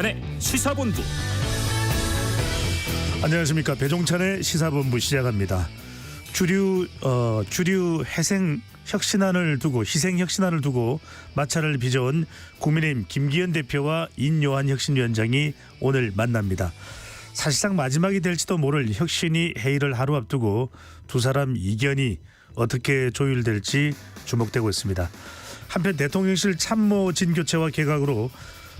네, 시사본부. 안녕하십니까. 배종찬의 시사본부 시작합니다. 주류 희생 혁신안을 두고 마찰을 빚어온 국민의힘 김기현 대표와 인요한 혁신위원장이 오늘 만납니다. 사실상 마지막이 될지도 모를 혁신위 회의를 하루 앞두고 두 사람 이견이 어떻게 조율될지 주목되고 있습니다. 한편 대통령실 참모 진교체와 개각으로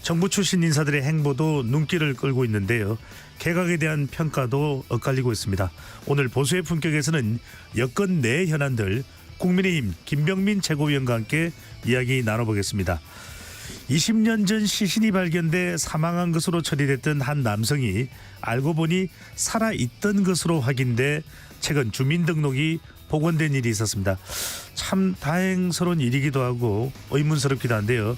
정부 출신 인사들의 행보도 눈길을 끌고 있는데요. 개각에 대한 평가도 엇갈리고 있습니다. 오늘 보수의 품격에서는 여권 내 현안들 국민의힘 김병민 최고위원과 함께 이야기 나눠보겠습니다. 20년 전 시신이 발견돼 사망한 것으로 처리됐던 한 남성이 알고 보니 살아있던 것으로 확인돼 최근 주민등록이 복원된 일이 있었습니다. 참 다행스러운 일이기도 하고 의문스럽기도 한데요.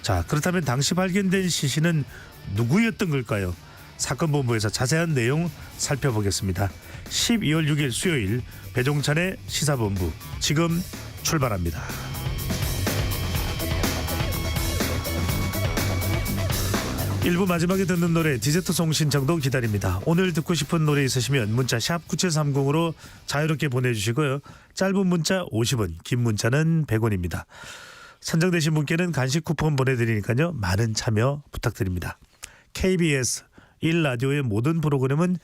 자, 그렇다면 당시 발견된 시신은 누구였던 걸까요? 사건 본부에서 자세한 내용 살펴보겠습니다. 12월 6일 수요일 배종찬의 시사본부 지금 출발합니다. 1부 마지막에 듣는 노래 디저트송 신청도 기다립니다. 오늘 듣고 싶은 노래 있으시면 문자 샵 9730으로 자유롭게 보내주시고요. 짧은 문자 50원, 긴 문자는 100원입니다. 선정되신 분께는 간식 쿠폰 보내드리니까요. 많은 참여 부탁드립니다. KBS 1라디오의 모든 프로그램은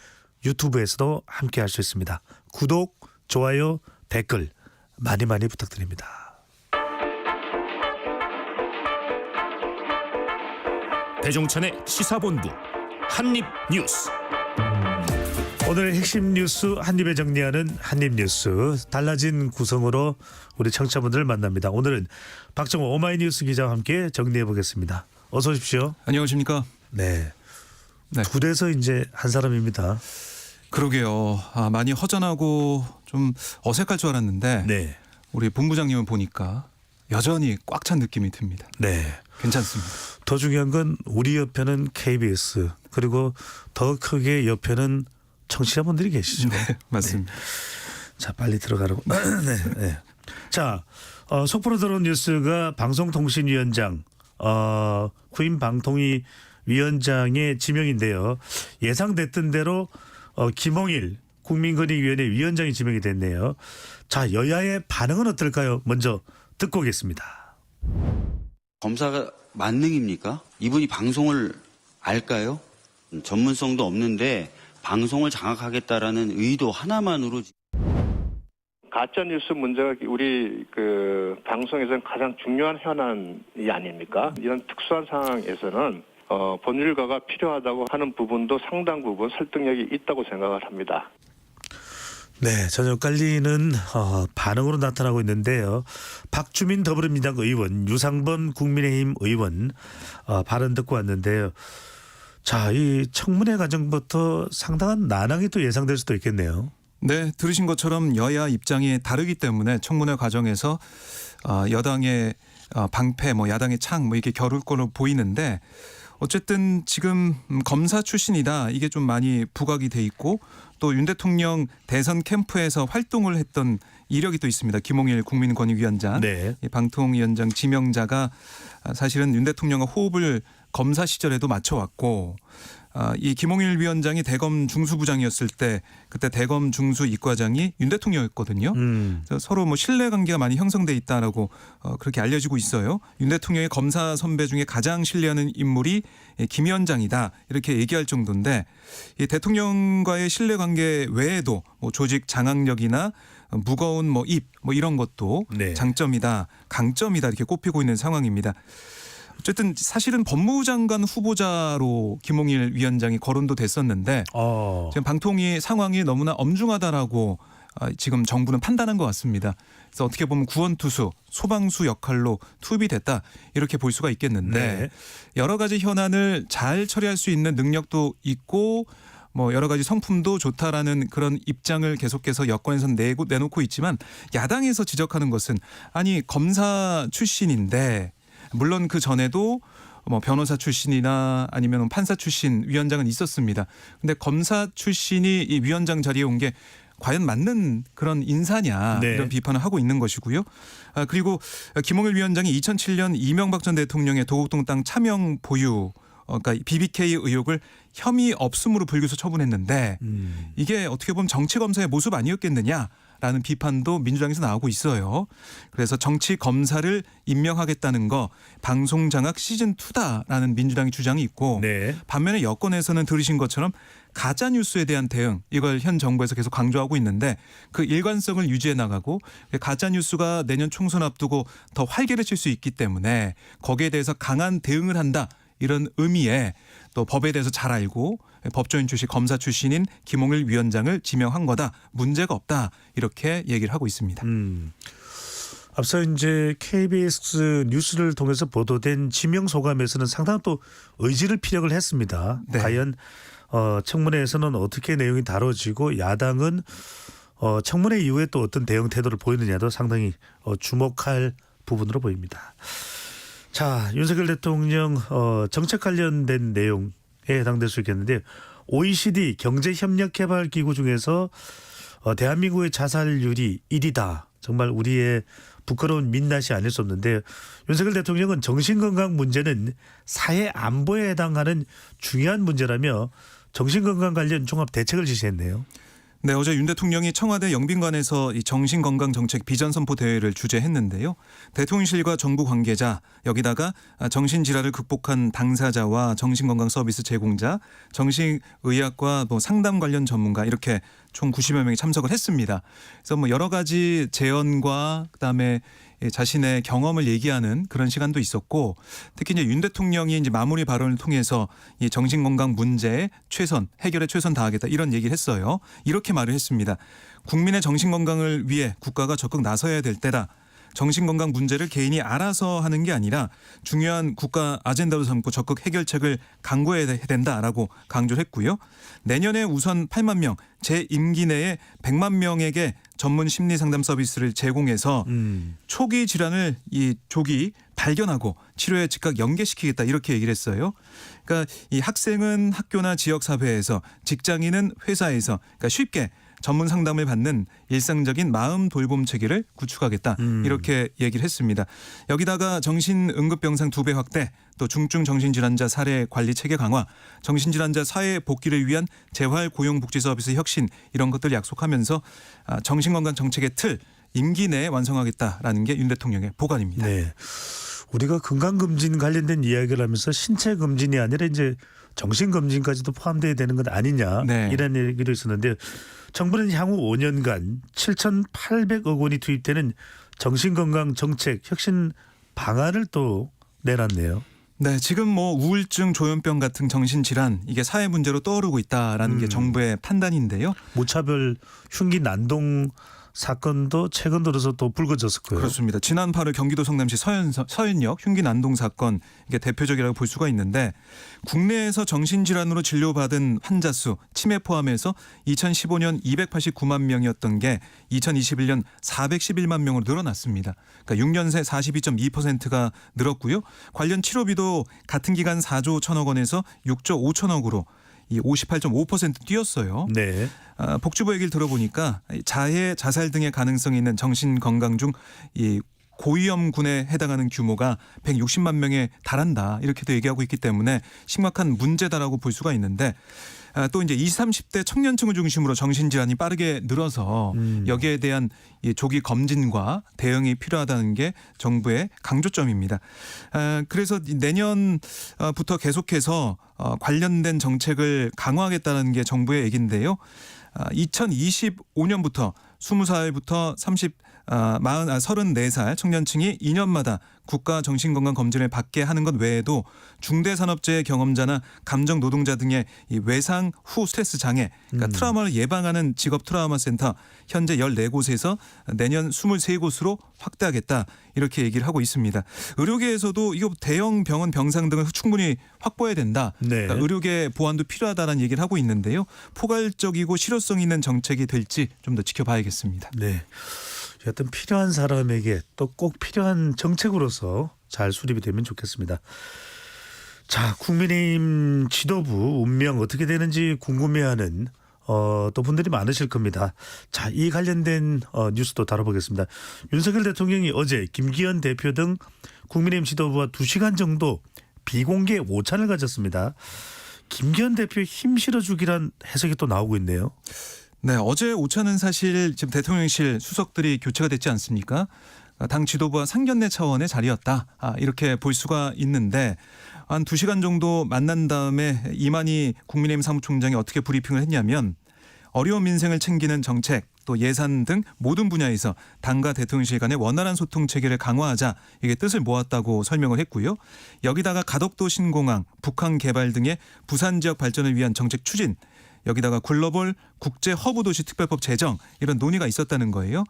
유튜브에서도 함께 할 수 있습니다. 구독, 좋아요, 댓글 많이 부탁드립니다. 배종찬의 시사본부 한입뉴스. 오늘의 핵심 뉴스 한입에 정리하는 한입뉴스. 달라진 구성으로 우리 청취자분들을 만납니다. 오늘은 박정호 오마이뉴스 기자와 함께 정리해 보겠습니다. 어서 오십시오. 안녕하십니까. 네. 둘에서 이제 한 사람입니다. 그러게요. 많이 허전하고 좀 어색할 줄 알았는데 네. 우리 본부장님을 보니까 여전히 꽉 찬 느낌이 듭니다. 네. 괜찮습니다. 더 중요한 건 우리 옆에는 KBS 그리고 더 크게 옆에는 청취자분들이 계시죠. 네, 맞습니다. 네. 자, 빨리 들어가라고. 네. 자, 속보로 들어온 뉴스가 방송통신위원장 후임 방통위 위원장의 지명인데요. 예상됐던 대로 김홍일 국민권익위원회 위원장이 지명이 됐네요. 자, 여야의 반응은 어떨까요? 먼저 듣고 오겠습니다. 검사가 만능입니까? 이분이 방송을 알까요? 전문성도 없는데 방송을 장악하겠다라는 의도 하나만으로 가짜 뉴스 문제가 우리 방송에서는 가장 중요한 현안이 아닙니까? 이런 특수한 상황에서는 법률가가 필요하다고 하는 부분도 상당 부분 설득력이 있다고 생각을 합니다. 네, 전혀 엇갈리는 반응으로 나타나고 있는데요. 박주민 더불어민주당 의원, 유상범 국민의힘 의원 발언 듣고 왔는데요. 자, 이 청문회 과정부터 상당한 난항이 또 예상될 수도 있겠네요. 네, 들으신 것처럼 여야 입장이 다르기 때문에 청문회 과정에서 여당의 방패, 야당의 창, 이렇게 겨룰 걸로 보이는데 어쨌든 지금 검사 출신이다 이게 좀 많이 부각이 돼 있고 또 윤 대통령 대선 캠프에서 활동을 했던 이력이 또 있습니다. 김홍일 국민권익위원장, 네. 이 방통위원장 지명자가 사실은 윤 대통령과 호흡을 검사 시절에도 맞춰왔고 이 김홍일 위원장이 대검 중수부장이었을 때 그때 대검 중수 이과장이 윤 대통령이었거든요. 그래서 서로 신뢰관계가 많이 형성돼 있다라고 그렇게 알려지고 있어요. 윤 대통령의 검사 선배 중에 가장 신뢰하는 인물이 김 위원장이다 이렇게 얘기할 정도인데 이 대통령과의 신뢰관계 외에도 조직 장악력이나 무거운 입 이런 것도 네. 장점이다, 강점이다 이렇게 꼽히고 있는 상황입니다. 어쨌든 사실은 법무부 장관 후보자로 김홍일 위원장이 거론도 됐었는데 지금 방통위 상황이 너무나 엄중하다라고 지금 정부는 판단한 것 같습니다. 그래서 어떻게 보면 구원투수, 소방수 역할로 투입이 됐다 이렇게 볼 수가 있겠는데 네. 여러 가지 현안을 잘 처리할 수 있는 능력도 있고 여러 가지 성품도 좋다라는 그런 입장을 계속해서 여권에서는 내놓고 있지만 야당에서 지적하는 것은 아니 검사 출신인데 물론 그 전에도 변호사 출신이나 아니면 판사 출신 위원장은 있었습니다. 근데 검사 출신이 이 위원장 자리에 온 게 과연 맞는 그런 인사냐 네. 이런 비판을 하고 있는 것이고요. 그리고 김홍일 위원장이 2007년 이명박 전 대통령의 도곡동 땅 차명 보유 그러니까 BBK 의혹을 혐의 없음으로 불기소 처분했는데 이게 어떻게 보면 정치 검사의 모습 아니었겠느냐라는 비판도 민주당에서 나오고 있어요. 그래서 정치 검사를 임명하겠다는 거 방송 장악 시즌 2다라는 민주당의 주장이 있고 네. 반면에 여권에서는 들으신 것처럼 가짜 뉴스에 대한 대응 이걸 현 정부에서 계속 강조하고 있는데 그 일관성을 유지해 나가고 가짜 뉴스가 내년 총선 앞두고 더 활기를 칠 수 있기 때문에 거기에 대해서 강한 대응을 한다. 이런 의미에 또 법에 대해서 잘 알고 법조인 출신 검사 출신인 김홍일 위원장을 지명한 거다. 문제가 없다. 이렇게 얘기를 하고 있습니다. 앞서 이제 KBS 뉴스를 통해서 보도된 지명 소감에서는 상당히 또 의지를 피력을 했습니다. 네. 과연 청문회에서는 어떻게 내용이 다뤄지고 야당은 청문회 이후에 또 어떤 대응 태도를 보이느냐도 상당히 주목할 부분으로 보입니다. 자, 윤석열 대통령 정책 관련된 내용에 해당될 수 있겠는데 OECD 경제협력개발기구 중에서 대한민국의 자살률이 1위다. 정말 우리의 부끄러운 민낯이 아닐 수 없는데 윤석열 대통령은 정신건강 문제는 사회 안보에 해당하는 중요한 문제라며 정신건강 관련 종합 대책을 지시했네요. 네, 어제 윤 대통령이 청와대 영빈관에서 이 정신건강정책 비전선포 대회를 주재했는데요. 대통령실과 정부 관계자 여기다가 정신질환을 극복한 당사자와 정신건강 서비스 제공자, 정신의학과 상담 관련 전문가 이렇게 총 90여 명이 참석을 했습니다. 그래서 여러 가지 제언과 그다음에 자신의 경험을 얘기하는 그런 시간도 있었고 특히 이제 윤 대통령이 이제 마무리 발언을 통해서 이 정신건강 문제에 해결에 최선 다하겠다 이런 얘기를 했어요. 이렇게 말을 했습니다. 국민의 정신건강을 위해 국가가 적극 나서야 될 때다. 정신건강 문제를 개인이 알아서 하는 게 아니라 중요한 국가 아젠다로 삼고 적극 해결책을 강구해야 된다라고 강조를 했고요. 내년에 우선 8만 명, 제 임기 내에 100만 명에게 전문 심리 상담 서비스를 제공해서 초기 질환을 조기 발견하고 치료에 즉각 연계시키겠다 이렇게 얘기를 했어요. 그러니까 이 학생은 학교나 지역 사회에서, 직장인은 회사에서, 그러니까 쉽게 전문 상담을 받는 일상적인 마음 돌봄 체계를 구축하겠다 이렇게 얘기를 했습니다. 여기다가 정신응급병상 2배 확대, 또 중증 정신질환자 사례 관리 체계 강화, 정신질환자 사회 복귀를 위한 재활 고용복지 서비스 혁신 이런 것들 약속하면서 정신건강 정책의 틀 임기 내에 완성하겠다라는 게 윤 대통령의 보관입니다. 네. 우리가 건강검진 관련된 이야기를 하면서 신체검진이 아니라 이제 정신검진까지도 포함돼야 되는 것 아니냐 네. 이런 얘기도 있었는데 정부는 향후 5년간 7,800억 원이 투입되는 정신건강 정책 혁신 방안을 또 내놨네요. 네, 지금 우울증, 조현병 같은 정신질환 이게 사회 문제로 떠오르고 있다라는 게 정부의 판단인데요. 무차별 흉기 난동 사건도 최근 들어서 또 불거졌었고요. 그렇습니다. 지난 8월 경기도 성남시 서현역 흉기 난동 사건 이게 대표적이라고 볼 수가 있는데 국내에서 정신질환으로 진료받은 환자 수 치매 포함해서 2015년 289만 명이었던 게 2021년 411만 명으로 늘어났습니다. 그러니까 6년 새 42.2%가 늘었고요. 관련 치료비도 같은 기간 4조 1천억 원에서 6조 5천억으로 이 58.5% 뛰었어요. 네. 복지부 얘기를 들어보니까 자해, 자살 등의 가능성이 있는 정신건강 중 이 고위험군에 해당하는 규모가 160만 명에 달한다 이렇게도 얘기하고 있기 때문에 심각한 문제다라고 볼 수가 있는데 또 이제 20, 30대 청년층을 중심으로 정신질환이 빠르게 늘어서 여기에 대한 이 조기 검진과 대응이 필요하다는 게 정부의 강조점입니다. 그래서 내년부터 계속해서 관련된 정책을 강화하겠다는 게 정부의 얘기인데요. 2025년부터 20살부터 34살 청년층이 2년마다 국가 정신건강 검진을 받게 하는 것 외에도 중대산업재해 경험자나 감정 노동자 등의 이 외상 후 스트레스 장애, 그러니까 트라우마를 예방하는 직업 트라우마 센터 현재 14곳에서 내년 23곳으로 확대하겠다 이렇게 얘기를 하고 있습니다. 의료계에서도 이거 대형 병원 병상 등을 충분히 확보해야 된다. 네. 그러니까 의료계 보완도 필요하다는 얘기를 하고 있는데요. 포괄적이고 실효성 있는 정책이 될지 좀 더 지켜봐야겠습니다. 네. 어떤 필요한 사람에게 또 꼭 필요한 정책으로서 잘 수립이 되면 좋겠습니다. 자, 국민의힘 지도부 운명 어떻게 되는지 궁금해하는 또 분들이 많으실 겁니다. 자, 이 관련된 뉴스도 다뤄보겠습니다. 윤석열 대통령이 어제 김기현 대표 등 국민의힘 지도부와 2시간 정도 비공개 오찬을 가졌습니다. 김기현 대표 힘 실어주기란 해석이 또 나오고 있네요. 네, 어제 오찬은 사실 지금 대통령실 수석들이 교체가 됐지 않습니까? 당 지도부와 상견례 차원의 자리였다. 이렇게 볼 수가 있는데 한 2시간 정도 만난 다음에 이만희 국민의힘 사무총장이 어떻게 브리핑을 했냐면 어려운 민생을 챙기는 정책 또 예산 등 모든 분야에서 당과 대통령실 간의 원활한 소통 체계를 강화하자 이게 뜻을 모았다고 설명을 했고요. 여기다가 가덕도 신공항, 북한 개발 등의 부산 지역 발전을 위한 정책 추진 여기다가 글로벌 국제 허브 도시 특별법 제정 이런 논의가 있었다는 거예요.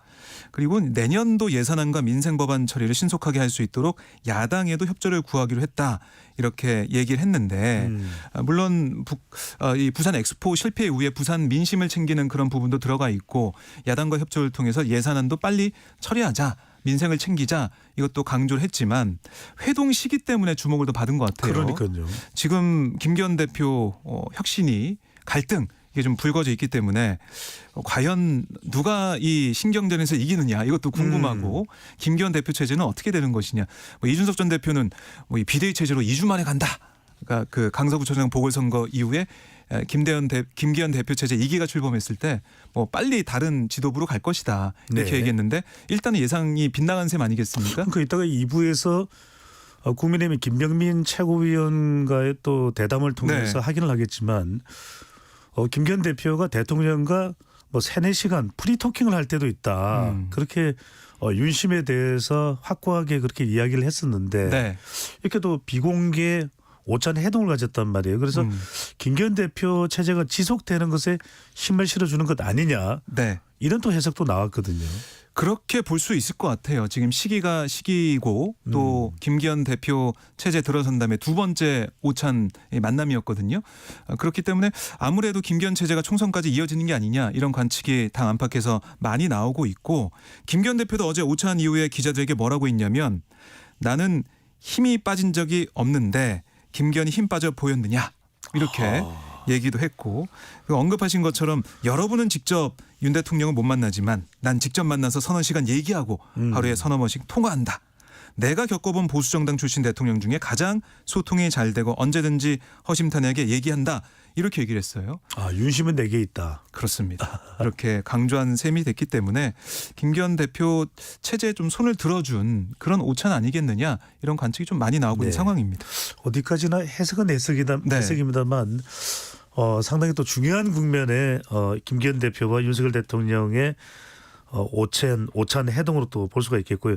그리고 내년도 예산안과 민생 법안 처리를 신속하게 할 수 있도록 야당에도 협조를 구하기로 했다. 이렇게 얘기를 했는데 물론 이 부산 엑스포 실패 이후에 부산 민심을 챙기는 그런 부분도 들어가 있고 야당과 협조를 통해서 예산안도 빨리 처리하자. 민생을 챙기자 이것도 강조를 했지만 회동 시기 때문에 주목을 더 받은 것 같아요. 그러니까요. 지금 김기현 대표 혁신이 갈등 이게 좀 불거져 있기 때문에 과연 누가 이 신경전에서 이기느냐 이것도 궁금하고 김기현 대표 체제는 어떻게 되는 것이냐. 이준석 전 대표는 이 비대위 체제로 2주 만에 간다. 그러니까 그 강서구청장 보궐선거 이후에 김기현 대표 체제 2기가 출범했을 때 빨리 다른 지도부로 갈 것이다 이렇게 네. 얘기했는데 일단은 예상이 빗나간 셈 아니겠습니까? 그러니까 이따가 2부에서 국민의힘 김병민 최고위원과의 또 대담을 통해서 네. 확인을 하겠지만 김기현 대표가 대통령과 3-4시간 프리토킹을 할 때도 있다. 그렇게 윤심에 대해서 확고하게 그렇게 이야기를 했었는데 네. 이렇게 또 비공개 오찬 회동을 가졌단 말이에요. 그래서 김기현 대표 체제가 지속되는 것에 힘을 실어주는 것 아니냐. 네. 이런 또 해석도 나왔거든요. 그렇게 볼 수 있을 것 같아요. 지금 시기가 시기고 또 김기현 대표 체제 들어선 다음에 두 번째 오찬 만남이었거든요. 그렇기 때문에 아무래도 김기현 체제가 총선까지 이어지는 게 아니냐 이런 관측이 당 안팎에서 많이 나오고 있고 김기현 대표도 어제 오찬 이후에 기자들에게 뭐라고 했냐면 나는 힘이 빠진 적이 없는데 김기현이 힘 빠져 보였느냐 이렇게 얘기도 했고 언급하신 것처럼 여러분은 직접 윤 대통령을 못 만나지만 난 직접 만나서 서너 시간 얘기하고 하루에 서너 번씩 통화한다. 내가 겪어본 보수정당 출신 대통령 중에 가장 소통이 잘 되고 언제든지 허심탄회하게 얘기한다. 이렇게 얘기를 했어요. 윤심은 내게 있다. 그렇습니다. 이렇게 강조한 셈이 됐기 때문에 김기현 대표 체제에 좀 손을 들어준 그런 오찬 아니겠느냐 이런 관측이 좀 많이 나오고 있는 상황입니다. 어디까지나 해석은 해석입니다만 상당히 또 중요한 국면에 김기현 대표와 윤석열 대통령의 오찬 회동으로 또 볼 수가 있겠고요.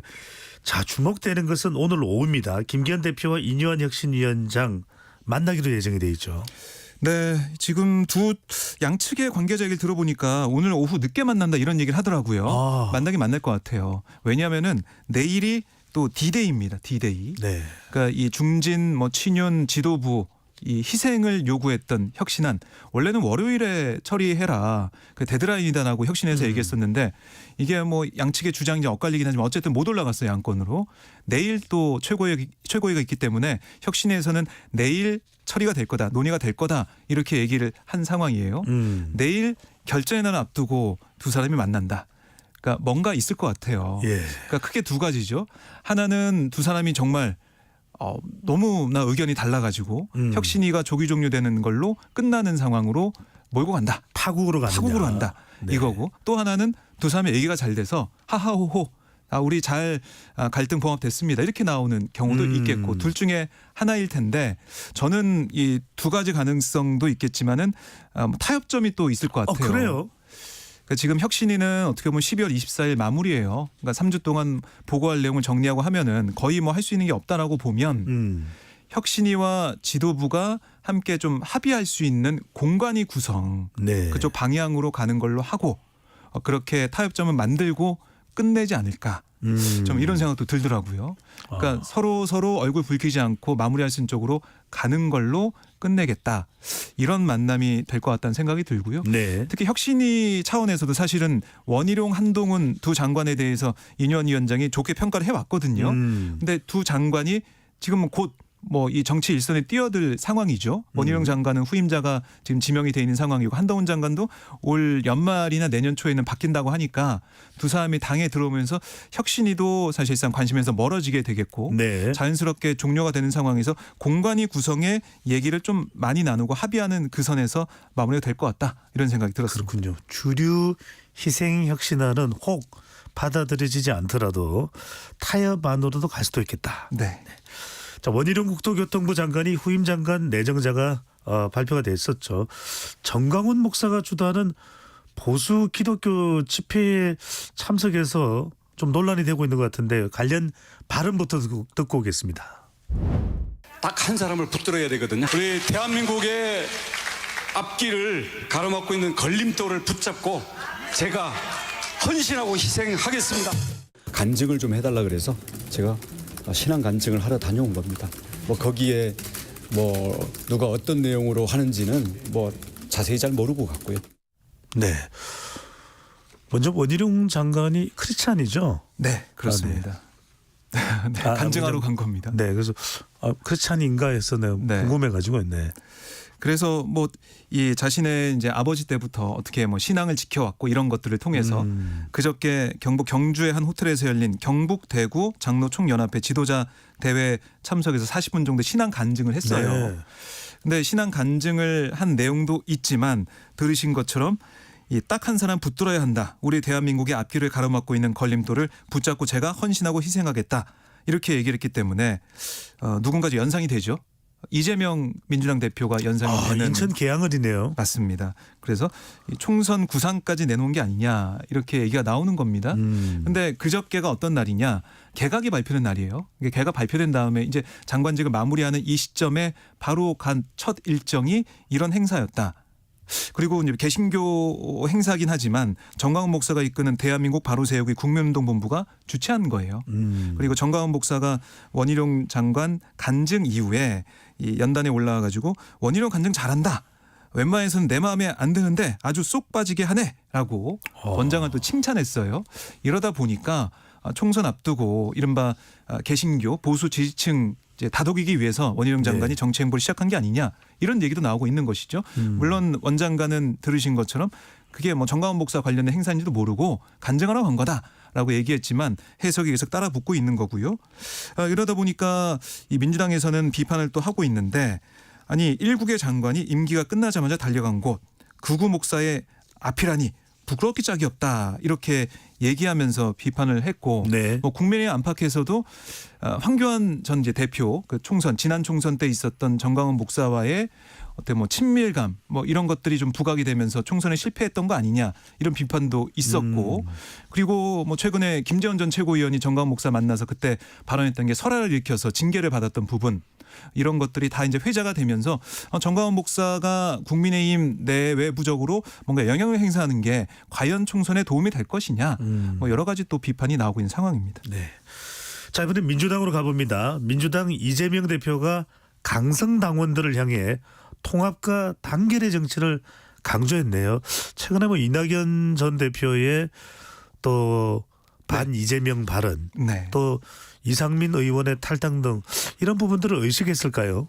자, 주목되는 것은 오늘 오후입니다. 김기현 대표와 이뇨한 혁신위원장 만나기로 예정이 돼 있죠. 네, 지금 두 양측의 관계자 얘기를 들어보니까 오늘 오후 늦게 만난다 이런 얘기를 하더라고요. 만나긴 만날 것 같아요. 왜냐하면은 내일이 또 D-Day입니다. D-Day. 네. 그러니까 이 중진 친윤 지도부 이 희생을 요구했던 혁신안 원래는 월요일에 처리해라 그 데드라인이다라고 혁신에서 얘기했었는데 이게 양측의 주장이 이제 엇갈리긴 하지만 어쨌든 못 올라갔어요 양권으로. 내일 또 최고위가 있기 때문에 혁신에서는 내일 처리가 될 거다 논의가 될 거다 이렇게 얘기를 한 상황이에요. 내일 결전의 날 앞두고 두 사람이 만난다. 그러니까 뭔가 있을 것 같아요. 예. 그러니까 크게 두 가지죠. 하나는 두 사람이 정말 너무나 의견이 달라가지고 혁신위가 조기 종료되는 걸로 끝나는 상황으로 몰고 간다. 파국으로 간다. 네. 이거고 또 하나는 두 사람의 얘기가 잘 돼서 하하호호 우리 잘 갈등 봉합됐습니다. 이렇게 나오는 경우도 있겠고 둘 중에 하나일 텐데 저는 이 두 가지 가능성도 있겠지만은 타협점이 또 있을 것 같아요. 그래요? 그러니까 지금 혁신위는 어떻게 보면 12월 24일 마무리예요. 그러니까 3주 동안 보고할 내용을 정리하고 하면은 거의 할 수 있는 게 없다라고 보면 혁신위와 지도부가 함께 좀 합의할 수 있는 공간이 구성 네. 그쪽 방향으로 가는 걸로 하고 그렇게 타협점을 만들고 끝내지 않을까. 좀 이런 생각도 들더라고요. 그러니까 서로 얼굴 붉히지 않고 마무리할 수 있는 쪽으로 가는 걸로 끝내겠다. 이런 만남이 될 것 같다는 생각이 들고요. 네. 특히 혁신위 차원에서도 사실은 원희룡 한동훈 두 장관에 대해서 이뇨한 위원장이 좋게 평가를 해왔거든요. 근데 두 장관이 지금 곧 뭐 이 정치 일선에 뛰어들 상황이죠. 원희룡 장관은 후임자가 지금 지명이 돼 있는 상황이고 한동훈 장관도 올 연말이나 내년 초에는 바뀐다고 하니까 두 사람이 당에 들어오면서 혁신위도 사실상 관심에서 멀어지게 되겠고 네. 자연스럽게 종료가 되는 상황에서 공관위 구성에 얘기를 좀 많이 나누고 합의하는 그 선에서 마무리가 될 것 같다 이런 생각이 들었습니다. 그렇군요. 주류 희생혁신안은 혹 받아들여지지 않더라도 타협안으로도 갈 수도 있겠다. 네. 자, 원희룡 국토교통부 장관이 후임 장관 내정자가 발표가 됐었죠. 정광훈 목사가 주도하는 보수 기독교 집회에 참석해서 좀 논란이 되고 있는 것 같은데 관련 발언부터 듣고 오겠습니다. 딱 한 사람을 붙들어야 되거든요. 우리 대한민국의 앞길을 가로막고 있는 걸림돌을 붙잡고 제가 헌신하고 희생하겠습니다. 간증을 좀 해달라 그래서 제가 신앙 간증을 하러 다녀온 겁니다. 뭐 거기에 뭐 누가 어떤 내용으로 하는지는 뭐 자세히 잘 모르고 갔고요. 네. 먼저 원희룡 장관이 크리스찬이죠. 네, 그렇습니다. 네, 간증하러 간 겁니다. 네, 그래서 크리스찬인가 해서 내가 네. 궁금해가지고 네. 그래서 뭐 이 자신의 이제 아버지 때부터 어떻게 뭐 신앙을 지켜왔고 이런 것들을 통해서 그저께 경북 경주의 한 호텔에서 열린 경북 대구 장로 총연합회 지도자 대회 참석해서 40분 정도 신앙 간증을 했어요. 네. 근데 신앙 간증을 한 내용도 있지만 들으신 것처럼 이 딱 한 사람 붙들어야 한다. 우리 대한민국의 앞길을 가로막고 있는 걸림돌을 붙잡고 제가 헌신하고 희생하겠다. 이렇게 얘기를 했기 때문에 누군가 좀 연상이 되죠. 이재명 민주당 대표가 연상이 되는 인천 계양을이네요. 맞습니다. 그래서 이 총선 구상까지 내놓은 게 아니냐 이렇게 얘기가 나오는 겁니다. 근데 그저께가 어떤 날이냐? 개각이 발표된 날이에요. 이게 개각 발표된 다음에 이제 장관직을 마무리하는 이 시점에 바로 간 첫 일정이 이런 행사였다. 그리고 이제 개신교 행사긴 하지만 정광훈 목사가 이끄는 대한민국 바로세우기 국민운동본부가 주최한 거예요. 그리고 정광훈 목사가 원희룡 장관 간증 이후에 이 연단에 올라와 가지고 원희룡 간증 잘한다. 웬만해서는 내 마음에 안 드는데 아주 쏙 빠지게 하네라고 원장을 또 칭찬했어요. 이러다 보니까 총선 앞두고 이른바 개신교 보수 지지층 이제 다독이기 위해서 원희룡 장관이 네. 정치 행보를 시작한 게 아니냐 이런 얘기도 나오고 있는 것이죠. 물론 원 장관은 들으신 것처럼 그게 뭐 정광훈 목사 관련된 행사인지도 모르고 간증하러 간 거다라고 얘기했지만 해석이 계속 따라 붙고 있는 거고요. 이러다 보니까 이 민주당에서는 비판을 또 하고 있는데 아니 일국의 장관이 임기가 끝나자마자 달려간 곳 극우 목사의 앞이라니 부끄럽기 짝이 없다 이렇게 얘기하면서 비판을 했고 네. 뭐 국민의힘 안팎에서도 황교안 전 이제 대표 그 총선 지난 총선 때 있었던 정광훈 목사와의 어떤 뭐 친밀감 뭐 이런 것들이 좀 부각이 되면서 총선에 실패했던 거 아니냐 이런 비판도 있었고 그리고 뭐 최근에 김재원 전 최고위원이 정광훈 목사 만나서 그때 발언했던 게 설화를 일으켜서 징계를 받았던 부분 이런 것들이 다 이제 회자가 되면서 정광훈 목사가 국민의힘 내외부적으로 뭔가 영향을 행사하는 게 과연 총선에 도움이 될 것이냐 뭐 여러 가지 또 비판이 나오고 있는 상황입니다. 네. 자, 이번에 민주당으로 가봅니다. 민주당 이재명 대표가 강성 당원들을 향해 통합과 단결의 정치를 강조했네요. 최근에 뭐 이낙연 전 대표의 또 반 이재명 발언, 네. 또 이상민 의원의 탈당 등 이런 부분들을 의식했을까요?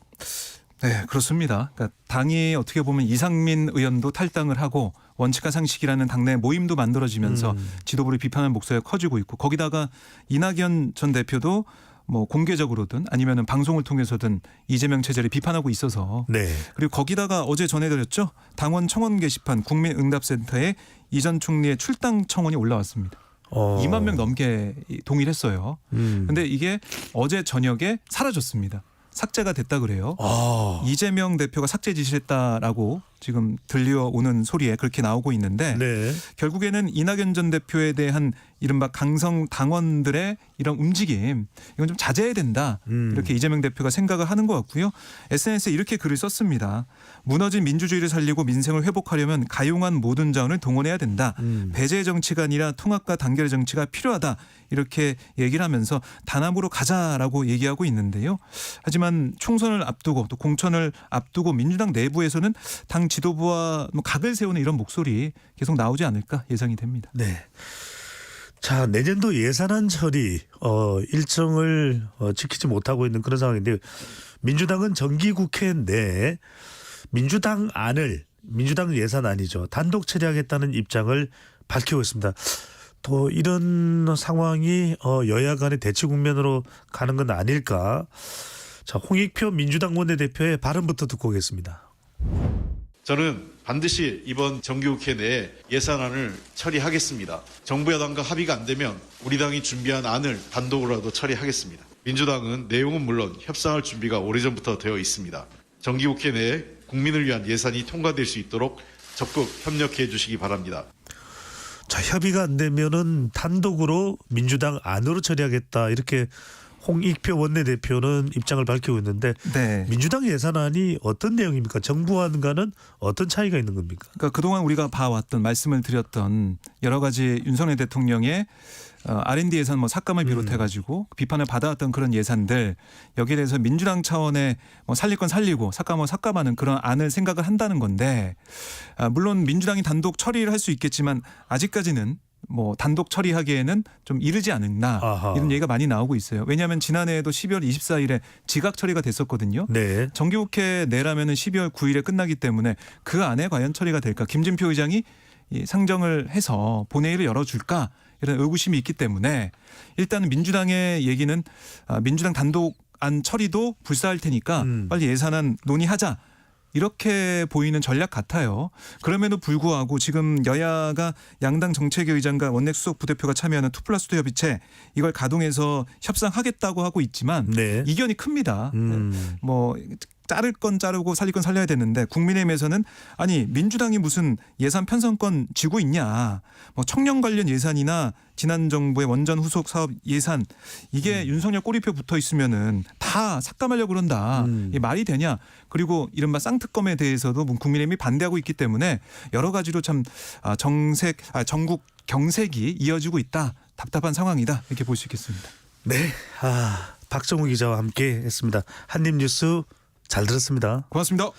네, 그렇습니다. 그러니까 당이 어떻게 보면 이상민 의원도 탈당을 하고 원칙과 상식이라는 당내 모임도 만들어지면서 지도부를 비판하는 목소리가 커지고 있고 거기다가 이낙연 전 대표도 뭐 공개적으로든 아니면은 방송을 통해서든 이재명 체제를 비판하고 있어서 네. 그리고 거기다가 어제 전해드렸죠. 당원 청원 게시판 국민응답센터에 이 전 총리의 출당 청원이 올라왔습니다. 2만 명 넘게 동의했어요. 근데 이게 어제 저녁에 사라졌습니다. 삭제가 됐다 그래요. 이재명 대표가 삭제 지시를 했다라고 지금 들려오는 소리에 그렇게 나오고 있는데 네. 결국에는 이낙연 전 대표에 대한 이른바 강성 당원들의 이런 움직임 이건 좀 자제해야 된다. 이렇게 이재명 대표가 생각을 하는 것 같고요. SNS에 이렇게 글을 썼습니다. 무너진 민주주의를 살리고 민생을 회복하려면 가용한 모든 자원을 동원해야 된다. 배제의 정치가 아니라 통합과 단결의 정치가 필요하다. 이렇게 얘기를 하면서 단합으로 가자라고 얘기하고 있는데요. 하지만 총선을 앞두고 또 공천을 앞두고 민주당 내부에서는 당 지도부와 뭐 각을 세우는 이런 목소리 계속 나오지 않을까 예상이 됩니다. 네. 자, 내년도 예산안 처리 일정을 지키지 못하고 있는 그런 상황인데 민주당은 정기국회 내 민주당 예산안이죠. 단독 처리하겠다는 입장을 밝히고 있습니다. 또 이런 상황이 여야 간의 대치 국면으로 가는 건 아닐까. 자, 홍익표 민주당 원내대표의 발언부터 듣고 오겠습니다. 저는 반드시 이번 정기국회 내에 예산안을 처리하겠습니다. 정부 여당과 합의가 안 되면 우리 당이 준비한 안을 단독으로라도 처리하겠습니다. 민주당은 내용은 물론 협상할 준비가 오래전부터 되어 있습니다. 정기국회 내에 국민을 위한 예산이 통과될 수 있도록 적극 협력해 주시기 바랍니다. 자, 협의가 안 되면은 단독으로 민주당 안으로 처리하겠다, 이렇게 홍익표 원내대표는 입장을 밝히고 있는데 네. 민주당 예산안이 어떤 내용입니까? 정부안과는 어떤 차이가 있는 겁니까? 그러니까 그동안 우리가 봐왔던 말씀을 드렸던 여러 가지 윤석열 대통령의 R&D 예산 뭐 삭감을 비롯해 가지고 비판을 받아왔던 그런 예산들, 여기에 대해서 민주당 차원의 뭐 살릴 건 살리고 삭감은 삭감하는 그런 안을 생각을 한다는 건데, 물론 민주당이 단독 처리를 할 수 있겠지만 아직까지는 뭐 단독 처리하기에는 좀 이르지 않았나, 아하. 이런 얘기가 많이 나오고 있어요. 왜냐하면 지난해에도 12월 24일에 지각 처리가 됐었거든요. 네. 정기국회 내라면은 12월 9일에 끝나기 때문에 그 안에 과연 처리가 될까? 김진표 의장이 이 상정을 해서 본회의를 열어줄까? 이런 의구심이 있기 때문에 일단은 민주당의 얘기는 민주당 단독 안 처리도 불사할 테니까 빨리 예산안 논의하자, 이렇게 보이는 전략 같아요. 그럼에도 불구하고 지금 여야가 양당 정책위 의장과 원내수석 부대표가 참여하는 2+2 협의체, 이걸 가동해서 협상하겠다고 하고 있지만 네. 이견이 큽니다. 뭐 자를 건 자르고 살릴 건 살려야 되는데 국민의힘에서는 아니 민주당이 무슨 예산 편성권 쥐고 있냐, 뭐 청년 관련 예산이나 지난 정부의 원전 후속 사업 예산, 이게 윤석열 꼬리표 붙어 있으면은 다 삭감하려고 그런다. 이게 말이 되냐. 그리고 이른바 쌍특검에 대해서도 국민의힘이 반대하고 있기 때문에 여러 가지로 참 전국 경색이 이어지고 있다. 답답한 상황이다. 이렇게 볼 수 있겠습니다. 네. 박정우 기자와 함께 했습니다. 한입뉴스 잘 들었습니다. 고맙습니다.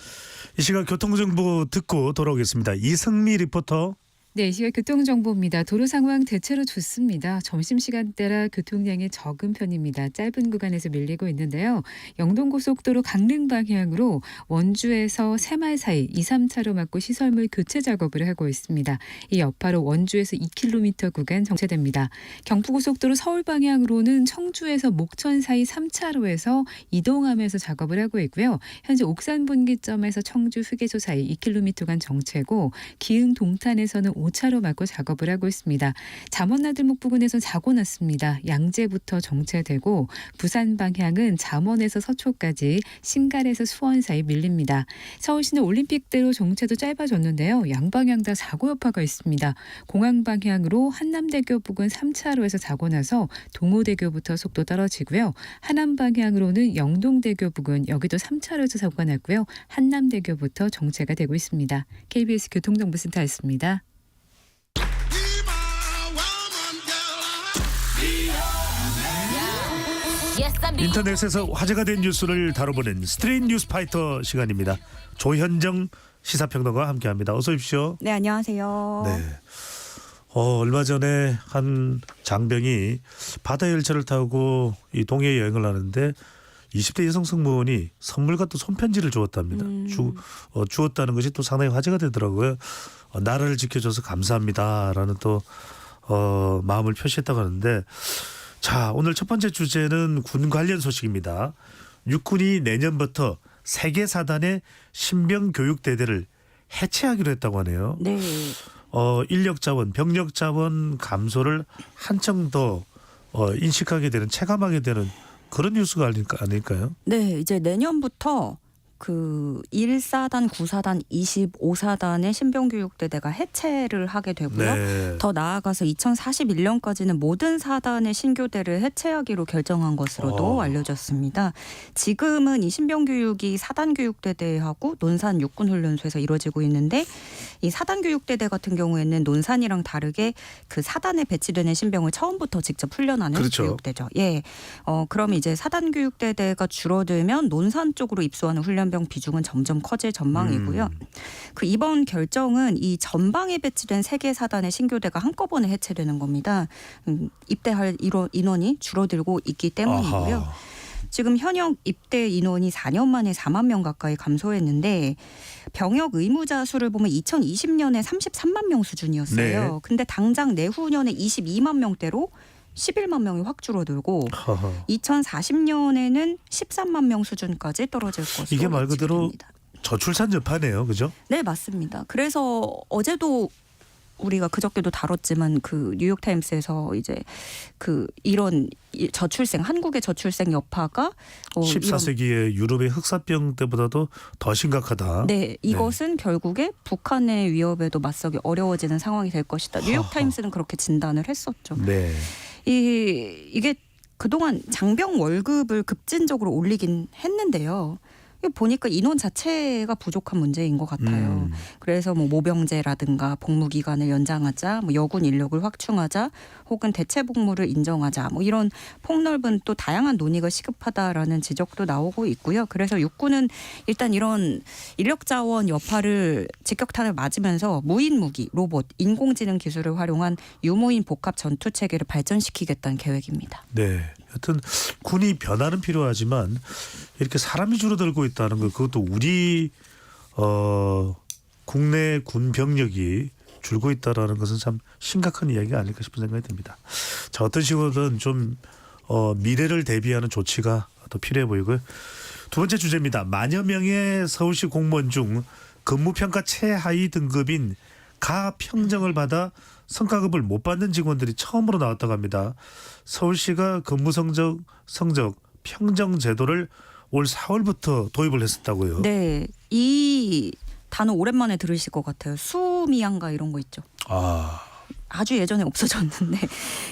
이 시각 교통정보 듣고 돌아오겠습니다. 이승미 리포터. 네, 이 시각 교통정보입니다. 도로 상황 대체로 좋습니다. 점심시간대라 교통량이 적은 편입니다. 짧은 구간에서 밀리고 있는데요. 영동고속도로 강릉 방향으로 원주에서 새말 사이 2, 3차로 막고 시설물 교체 작업을 하고 있습니다. 이 여파로 원주에서 2km 구간 정체됩니다. 경부고속도로 서울 방향으로는 청주에서 목천 사이 3차로에서 이동하면서 작업을 하고 있고요. 현재 옥산 분기점에서 청주 휴게소 사이 2km 간 정체고, 기흥 동탄에서는 5차로 막고 작업을 하고 있습니다. 잠원나들목 부근에서 사고 났습니다. 양재부터 정체되고 부산 방향은 잠원에서 서초까지, 신갈에서 수원 사이 밀립니다. 서울시내 올림픽대로 정체도 짧아졌는데요. 양방향 다 사고 여파가 있습니다. 공항 방향으로 한남대교 부근 3차로에서 사고 나서 동호대교부터 속도 떨어지고요. 하남 방향으로는 영동대교 부근, 여기도 3차로에서 사고가 났고요. 한남대교부터 정체가 되고 있습니다. KBS 교통정보센터였습니다. 인터넷에서 화제가 된 뉴스를 다뤄보는 스트레이트 뉴스 파이터 시간입니다. 조현정 시사평론가와 함께합니다. 어서 오십시오. 네, 안녕하세요. 네. 얼마 전에 한 장병이 바다 열차를 타고 이 동해 여행을 하는데 20대 여성 승무원이 선물과 또 손편지를 주었답니다. 주었다는 것이 또 상당히 화제가 되더라고요. 나라를 지켜줘서 감사합니다라는 또 마음을 표시했다고 하는데, 자, 오늘 첫 번째 주제는 군 관련 소식입니다. 육군이 내년부터 세계 사단의 신병 교육 대대를 해체하기로 했다고 하네요. 네. 인력 자원, 병력 자원 감소를 한층 더 인식하게 되는, 체감하게 되는 그런 뉴스가 아닐까요? 네, 이제 내년부터 그 1사단, 9사단, 25사단의 신병교육대대가 해체를 하게 되고요. 네. 더 나아가서 2041년까지는 모든 사단의 신교대를 해체하기로 결정한 것으로도 알려졌습니다. 지금은 이 신병교육이 사단교육대대하고 논산 육군훈련소에서 이루어지고 있는데, 이 사단교육대대 같은 경우에는 논산이랑 다르게 그 사단에 배치되는 신병을 처음부터 직접 훈련하는 그렇죠. 교육대죠. 예. 그럼 이제 사단교육대대가 줄어들면 논산 쪽으로 입소하는 훈련병 비중은 점점 커질 전망이고요. 그 이번 결정은 이 전방에 배치된 3개 사단의 신교대가 한꺼번에 해체되는 겁니다. 입대할 인원이 줄어들고 있기 때문이고요. 아하. 지금 현역 입대 인원이 4년 만에 4만 명 가까이 감소했는데 병역 의무자 수를 보면 2020년에 33만 명 수준이었어요. 네. 근데 당장 내후년에 22만 명대로 11만 명이 확 줄어들고 하하. 2040년에는 13만 명 수준까지 떨어질 것으로 이게 말 그대로 예측됩니다. 저출산 여파네요, 그죠? 네, 맞습니다. 그래서 어제도 우리가 그저께도 다뤘지만 그 뉴욕타임스에서 이제 그 이런 저출생 한국의 저출생 여파가 14세기의 유럽의 흑사병 때보다도 더 심각하다. 네, 이것은 결국에 북한의 위협에도 맞서기 어려워지는 상황이 될 것이다. 뉴욕타임스는 그렇게 진단을 했었죠. 네. 이게 그동안 장병 월급을 급진적으로 올리긴 했는데요. 보니까 인원 자체가 부족한 문제인 것 같아요. 그래서 뭐 모병제라든가 복무 기간을 연장하자, 뭐 여군 인력을 확충하자, 혹은 대체 복무를 인정하자, 뭐 이런 폭넓은 또 다양한 논의가 시급하다라는 지적도 나오고 있고요. 그래서 육군은 일단 이런 인력 자원 여파를 직격탄을 맞으면서 무인 무기, 로봇, 인공지능 기술을 활용한 유무인 복합 전투 체계를 발전시키겠다는 계획입니다. 네. 여튼 군이 변화는 필요하지만 이렇게 사람이 줄어들고 있다는 것, 그것도 우리 국내 군 병력이 줄고 있다라는 것은 참 심각한 이야기가 아닐까 싶은 생각이 듭니다. 자, 어떤 식으로든 좀 미래를 대비하는 조치가 더 필요해 보이고요. 두 번째 주제입니다. 만여 명의 서울시 공무원 중 근무평가 최하위 등급인 가평정을 받아 성과급을 못 받는 직원들이 처음으로 나왔다고 합니다. 서울시가 근무 성적 평정 제도를 올 4월부터 도입을 했었다고요. 네, 이 단어 오랜만에 들으실 것 같아요. 수미양가 이런 거 있죠. 아주 예전에 없어졌는데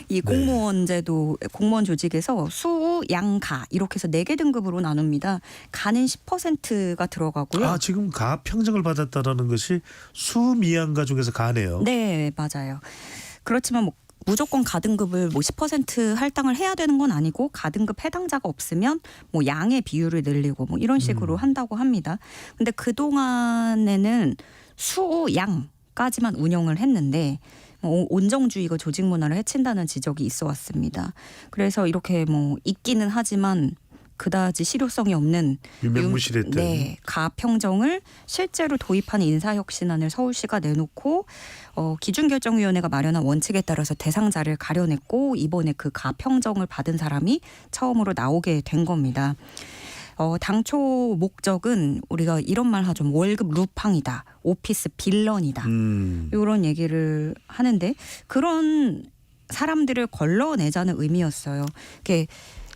이 공무원 제도, 공무원 조직에서 수, 양, 가 이렇게 해서 4개 등급으로 나눕니다. 가는 10%가 들어가고요. 지금 가 평정을 받았다라는 것이 수미양가 중에서 가네요. 네, 맞아요. 그렇지만 뭐 무조건 가등급을 뭐 10% 할당을 해야 되는 건 아니고 가등급 해당자가 없으면 뭐 양의 비율을 늘리고 뭐 이런 식으로 한다고 합니다. 근데 그동안에는 수, 양까지만 운영을 했는데 온정주의가 조직 문화를 해친다는 지적이 있어 왔습니다. 그래서 이렇게 뭐 있기는 하지만 그다지 실효성이 없는 유명무실했던 네, 가평정을 실제로 도입하는 인사혁신안을 서울시가 내놓고 기준결정위원회가 마련한 원칙에 따라서 대상자를 가려냈고 이번에 그 가평정을 받은 사람이 처음으로 나오게 된 겁니다. 당초 목적은 우리가 이런 말 하죠. 월급 루팡이다. 오피스 빌런이다. 이런 얘기를 하는데 그런 사람들을 걸러내자는 의미였어요. 이게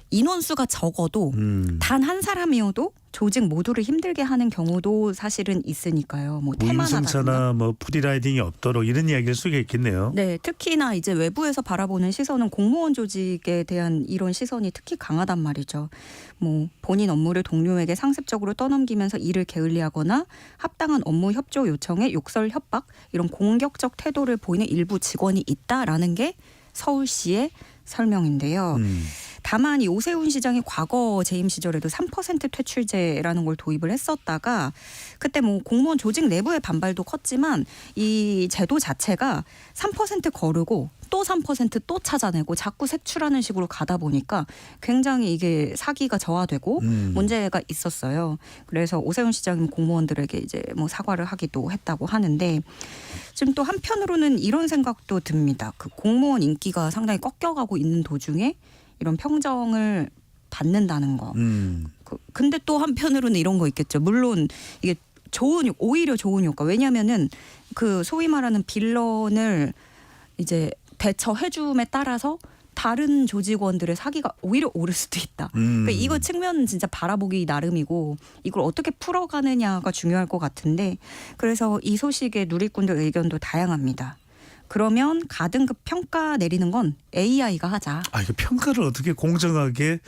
인원수가 적어도 단 한 사람이어도 조직 모두를 힘들게 하는 경우도 사실은 있으니까요. 뭐 무임승차나 뭐 프리라이딩이 없도록 이런 이야기를 쓰게 있겠네요. 네, 특히나 이제 외부에서 바라보는 시선은 공무원 조직에 대한 이런 시선이 특히 강하단 말이죠. 뭐 본인 업무를 동료에게 상습적으로 떠넘기면서 일을 게을리하거나 합당한 업무 협조 요청에 욕설 협박 이런 공격적 태도를 보이는 일부 직원이 있다라는 게 서울시의 설명인데요. 다만 이 오세훈 시장이 과거 재임 시절에도 3% 퇴출제라는 걸 도입을 했었다가 그때 뭐 공무원 조직 내부의 반발도 컸지만 이 제도 자체가 3% 거르고 또 3% 또 찾아내고 자꾸 색출하는 식으로 가다 보니까 굉장히 이게 사기가 저하되고 문제가 있었어요. 그래서 오세훈 시장은 공무원들에게 이제 뭐 사과를 하기도 했다고 하는데 지금 또 한편으로는 이런 생각도 듭니다. 그 공무원 인기가 상당히 꺾여가고 있는 도중에 이런 평정을 받는다는 거. 근데 또 한편으로는 이런 거 있겠죠. 물론 이게 오히려 좋은 효과. 왜냐하면은 그 소위 말하는 빌런을 이제 대처해줌에 따라서 다른 조직원들의 사기가 오히려 오를 수도 있다. 그러니까 이거 측면은 진짜 바라보기 나름이고 이걸 어떻게 풀어가느냐가 중요할 것 같은데 그래서 이 소식에 누리꾼들 의견도 다양합니다. 그러면 가등급 평가 내리는 건 AI가 하자. 이거 평가를 어떻게 공정하게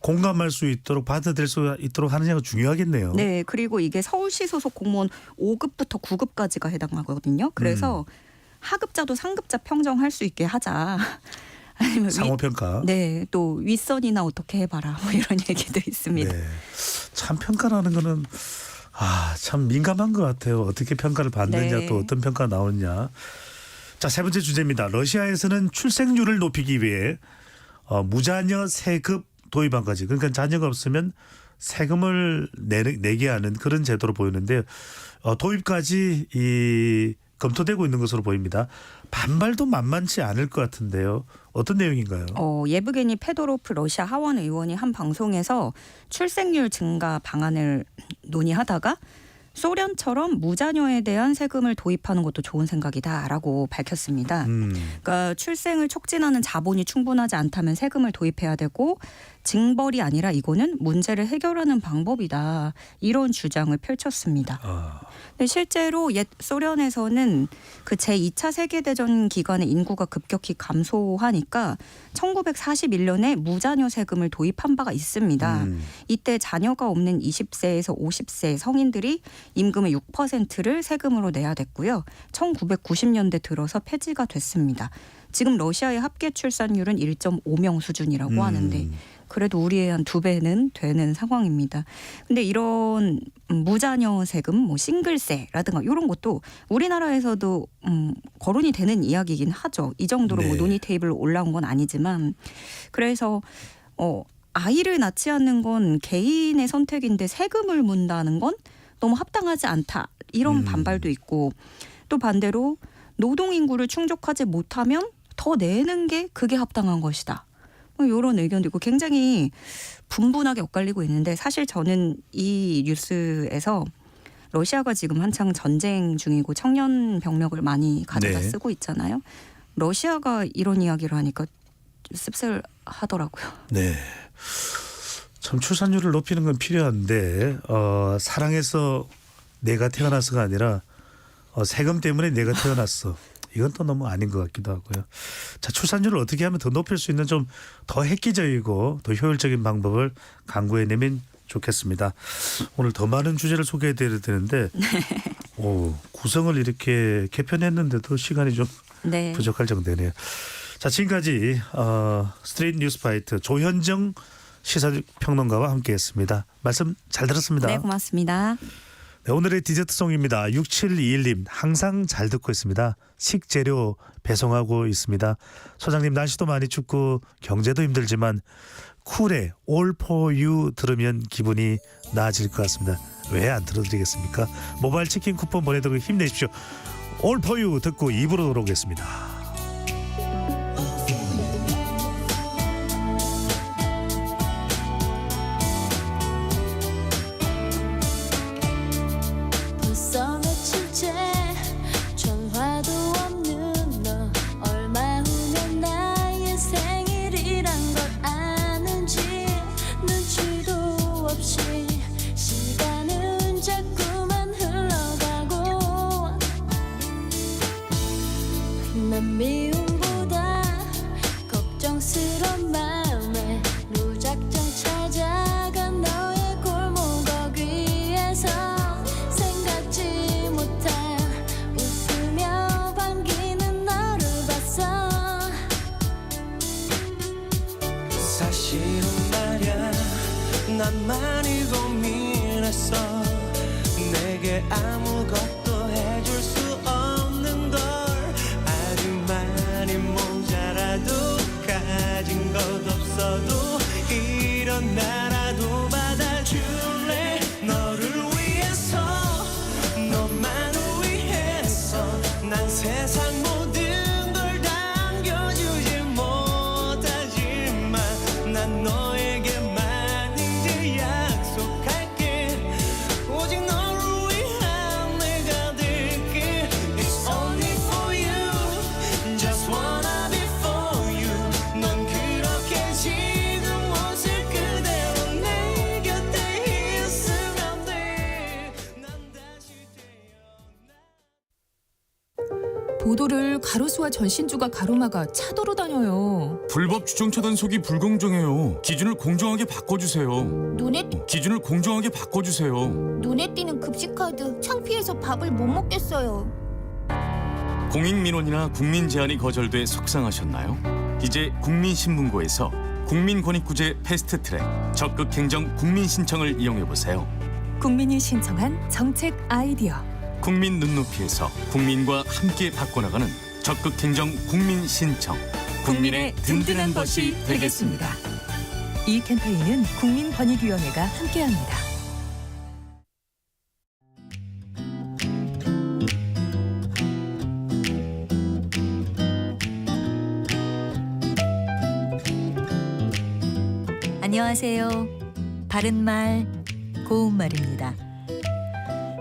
공감할 수 있도록 받아들일 수 있도록 하느냐가 중요하겠네요. 네. 그리고 이게 서울시 소속 공무원 5급부터 9급까지가 해당하거든요. 그래서 하급자도 상급자 평정할 수 있게 하자. 아니면 상호평가. 네. 또 윗선이나 어떻게 해봐라. 뭐 이런 얘기도 있습니다. 네. 참 평가라는 거는 참 민감한 것 같아요. 어떻게 평가를 받느냐 네. 또 어떤 평가가 나오느냐. 자, 세 번째 주제입니다. 러시아에서는 출생률을 높이기 위해 무자녀 세급 도입한 거지. 그러니까 자녀가 없으면 세금을 내게 하는 그런 제도로 보이는데 도입까지 검토되고 있는 것으로 보입니다. 반발도 만만치 않을 것 같은데요. 어떤 내용인가요? 예브게니 페도로프 러시아 하원 의원이 한 방송에서 출생률 증가 방안을 논의하다가 소련처럼 무자녀에 대한 세금을 도입하는 것도 좋은 생각이다라고 밝혔습니다. 그러니까 출생을 촉진하는 자본이 충분하지 않다면 세금을 도입해야 되고 징벌이 아니라 이거는 문제를 해결하는 방법이다. 이런 주장을 펼쳤습니다. 근데 실제로 옛 소련에서는 그 제2차 세계대전 기간에 인구가 급격히 감소하니까 1941년에 무자녀 세금을 도입한 바가 있습니다. 이때 자녀가 없는 20세에서 50세 성인들이 임금의 6%를 세금으로 내야 됐고요. 1990년대 들어서 폐지가 됐습니다. 지금 러시아의 합계 출산율은 1.5명 수준이라고 하는데 그래도 우리의 한 2배는 되는 상황입니다. 근데 이런 무자녀 세금, 뭐 싱글세라든가 이런 것도 우리나라에서도 거론이 되는 이야기이긴 하죠. 이 정도로 뭐 논의 테이블 올라온 건 아니지만 그래서 아이를 낳지 않는 건 개인의 선택인데 세금을 문다는 건 너무 합당하지 않다. 이런 반발도 있고 또 반대로 노동 인구를 충족하지 못하면 더 내는 게 그게 합당한 것이다. 이런 의견도 있고 굉장히 분분하게 엇갈리고 있는데 사실 저는 이 뉴스에서 러시아가 지금 한창 전쟁 중이고 청년 병력을 많이 가져다 쓰고 있잖아요. 러시아가 이런 이야기를 하니까 씁쓸하더라고요. 네. 참 출산율을 높이는 건 필요한데 사랑해서 내가 태어나서가 아니라 세금 때문에 내가 태어났어. 이건 또 너무 아닌 것 같기도 하고요. 자, 출산율을 어떻게 하면 더 높일 수 있는 좀 더 획기적이고 더 효율적인 방법을 강구해내면 좋겠습니다. 오늘 더 많은 주제를 소개해드려야 되는데 구성을 이렇게 개편했는데도 시간이 좀 부족할 정도네요. 자, 지금까지 스트레이트 뉴스파이트 조현정 시사평론가와 함께했습니다. 말씀 잘 들었습니다. 네, 고맙습니다. 네, 오늘의 디저트송입니다. 6721님 항상 잘 듣고 있습니다. 식재료 배송하고 있습니다. 소장님 날씨도 많이 춥고 경제도 힘들지만 쿨의 All For You 들으면 기분이 나아질 것 같습니다. 왜 안 들어드리겠습니까? 모바일 치킨 쿠폰 보내드리고 힘내십시오. All For You 듣고 2부로 돌아오겠습니다. 미움보다 걱정스런 마음에 무작정 찾아가 너의 골목 위에서 생각지 못한 웃으며 반기는 너를 봤어. 사실은 말야 난 많이 고민했어. 내게 아무것도 해줄 수 없는 걸. 많이 모자라도 가진 것 없어도 이런 나라도 받아줄래. 너를 위해서 너만을 위해서 난 세상 모든 걸 당겨주지 못하지만 난 너에게만 이제 약속할게. 오직 너를 위한 내가 될게. It's only for you. Just wanna be for you. 넌 그렇게 지금 모습 그대로 내 곁에 있으면 돼. 난 다시 보도를 가로수와 전신주가 가로막아 차도로 다녀요. 불법 주정차 단속이 불공정해요. 기준을 공정하게 바꿔주세요. 기준을 공정하게 바꿔주세요. 눈에 띄는 급식카드 창피해서 밥을 못 먹겠어요. 공익민원이나 국민 제안이 거절돼 속상하셨나요? 이제 국민신문고에서 국민권익구제 패스트트랙 적극 행정 국민신청을 이용해보세요. 국민이 신청한 정책 아이디어. 국민 눈높이에서 국민과 함께 바꿔나가는 적극 행정 국민 신청. 국민의 든든한 것이 되겠습니다. 이 캠페인은 국민권익위원회가 함께합니다. 안녕하세요. 바른말, 고운말입니다.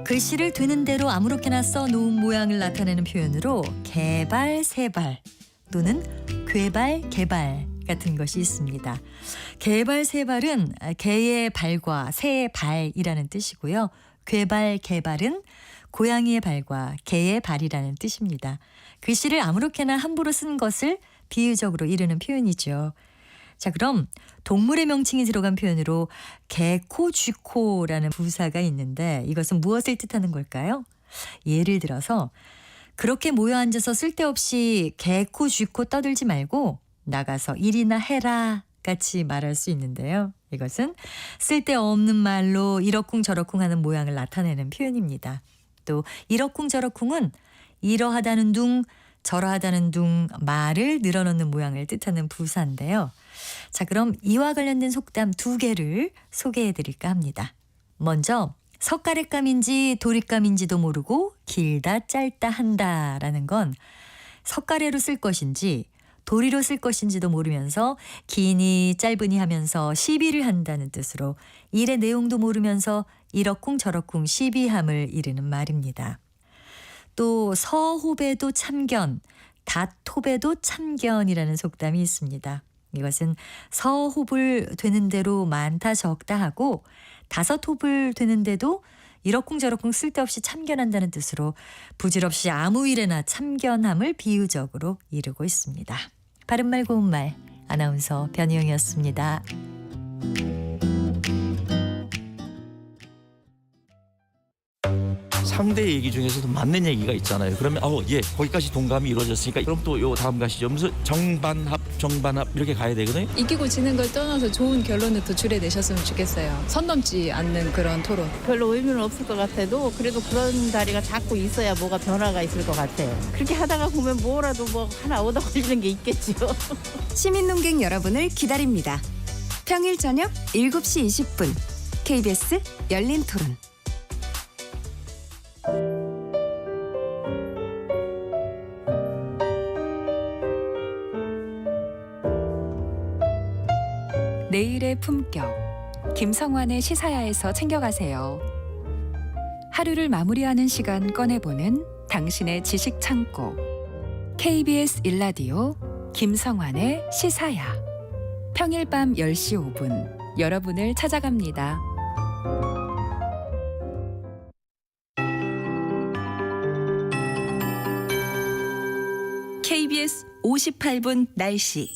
글씨를 드는 대로 아무렇게나 써놓은 모양을 나타내는 표현으로 개발, 세발 또는 괴발, 개발 같은 것이 있습니다. 개발, 세발은 개의 발과 새의 발이라는 뜻이고요. 괴발, 개발은 고양이의 발과 개의 발이라는 뜻입니다. 글씨를 아무렇게나 함부로 쓴 것을 비유적으로 이르는 표현이죠. 자, 그럼 동물의 명칭이 들어간 표현으로 개코, 쥐코라는 부사가 있는데 이것은 무엇을 뜻하는 걸까요? 예를 들어서 그렇게 모여 앉아서 쓸데없이 개코, 쥐코 떠들지 말고 나가서 일이나 해라 같이 말할 수 있는데요. 이것은 쓸데없는 말로 이러쿵저러쿵 하는 모양을 나타내는 표현입니다. 또 이러쿵저러쿵은 이러하다는 둥, 저러하다는 둥 말을 늘어놓는 모양을 뜻하는 부사인데요. 자, 그럼 이와 관련된 속담 2개를 소개해 드릴까 합니다. 먼저 석가래감인지 도리감인지도 모르고 길다 짧다 한다라는 건 석가래로 쓸 것인지 도리로 쓸 것인지도 모르면서 기니 짧으니 하면서 시비를 한다는 뜻으로 일의 내용도 모르면서 이러쿵저러쿵 시비함을 이르는 말입니다. 또 서호배도 참견, 닷호배도 참견이라는 속담이 있습니다. 이것은 서호불 되는 대로 많다 적다 하고 다섯호불 되는데도 이러쿵저러쿵 쓸데없이 참견한다는 뜻으로 부질없이 아무 일에나 참견함을 비유적으로 이루고 있습니다. 바른말 고운말 아나운서 변희영이었습니다. 3대 얘기 중에서도 맞는 얘기가 있잖아요. 그러면 거기까지 동감이 이루어졌으니까 그럼 또 요 다음 가시죠. 무슨 정반합 이렇게 가야 되거든요. 이기고 지는 걸 떠나서 좋은 결론을 도출해내셨으면 좋겠어요. 선 넘지 않는 그런 토론. 별로 의미는 없을 것 같아도 그래도 그런 자리가 자꾸 있어야 뭐가 변화가 있을 것 같아요. 그렇게 하다가 보면 뭐라도 뭐 하나 얻어 걸리는 게 있겠죠. 시민논객 여러분을 기다립니다. 평일 저녁 7시 20분 KBS 열린 토론. 내일의 품격, 김성환의 시사야에서 챙겨가세요. 하루를 마무리하는 시간 꺼내보는 당신의 지식 창고. KBS 일라디오 김성환의 시사야. 평일 밤 10시 5분 여러분을 찾아갑니다. KBS 58분 날씨.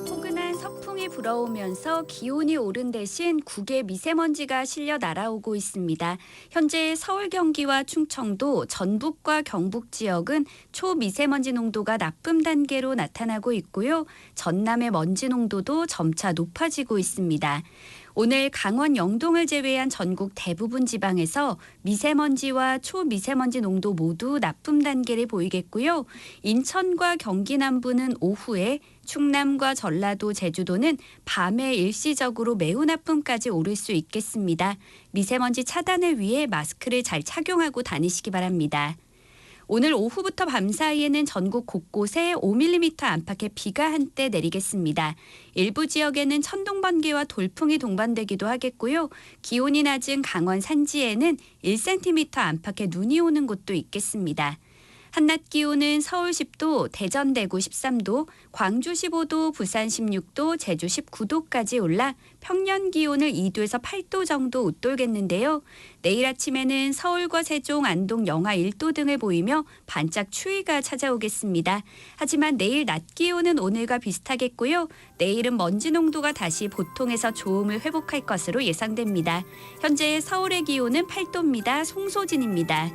포근한 서풍이 불어오면서 기온이 오른 대신 국외 미세먼지가 실려 날아오고 있습니다. 현재 서울, 경기와 충청도, 전북과 경북 지역은 초미세먼지 농도가 나쁨 단계로 나타나고 있고요. 전남의 먼지 농도도 점차 높아지고 있습니다. 오늘 강원 영동을 제외한 전국 대부분 지방에서 미세먼지와 초미세먼지 농도 모두 나쁨 단계를 보이겠고요. 인천과 경기 남부는 오후에, 충남과 전라도, 제주도는 밤에 일시적으로 매우 나쁨까지 오를 수 있겠습니다. 미세먼지 차단을 위해 마스크를 잘 착용하고 다니시기 바랍니다. 오늘 오후부터 밤 사이에는 전국 곳곳에 5mm 안팎의 비가 한때 내리겠습니다. 일부 지역에는 천둥, 번개와 돌풍이 동반되기도 하겠고요. 기온이 낮은 강원 산지에는 1cm 안팎의 눈이 오는 곳도 있겠습니다. 한낮 기온은 서울 10도, 대전 대구 13도, 광주 15도, 부산 16도, 제주 19도까지 올라 평년 기온을 2도에서 8도 정도 웃돌겠는데요. 내일 아침에는 서울과 세종, 안동 영하 1도 등을 보이며 반짝 추위가 찾아오겠습니다. 하지만 내일 낮 기온은 오늘과 비슷하겠고요. 내일은 먼지 농도가 다시 보통에서 좋음을 회복할 것으로 예상됩니다. 현재 서울의 기온은 8도입니다. 송소진입니다.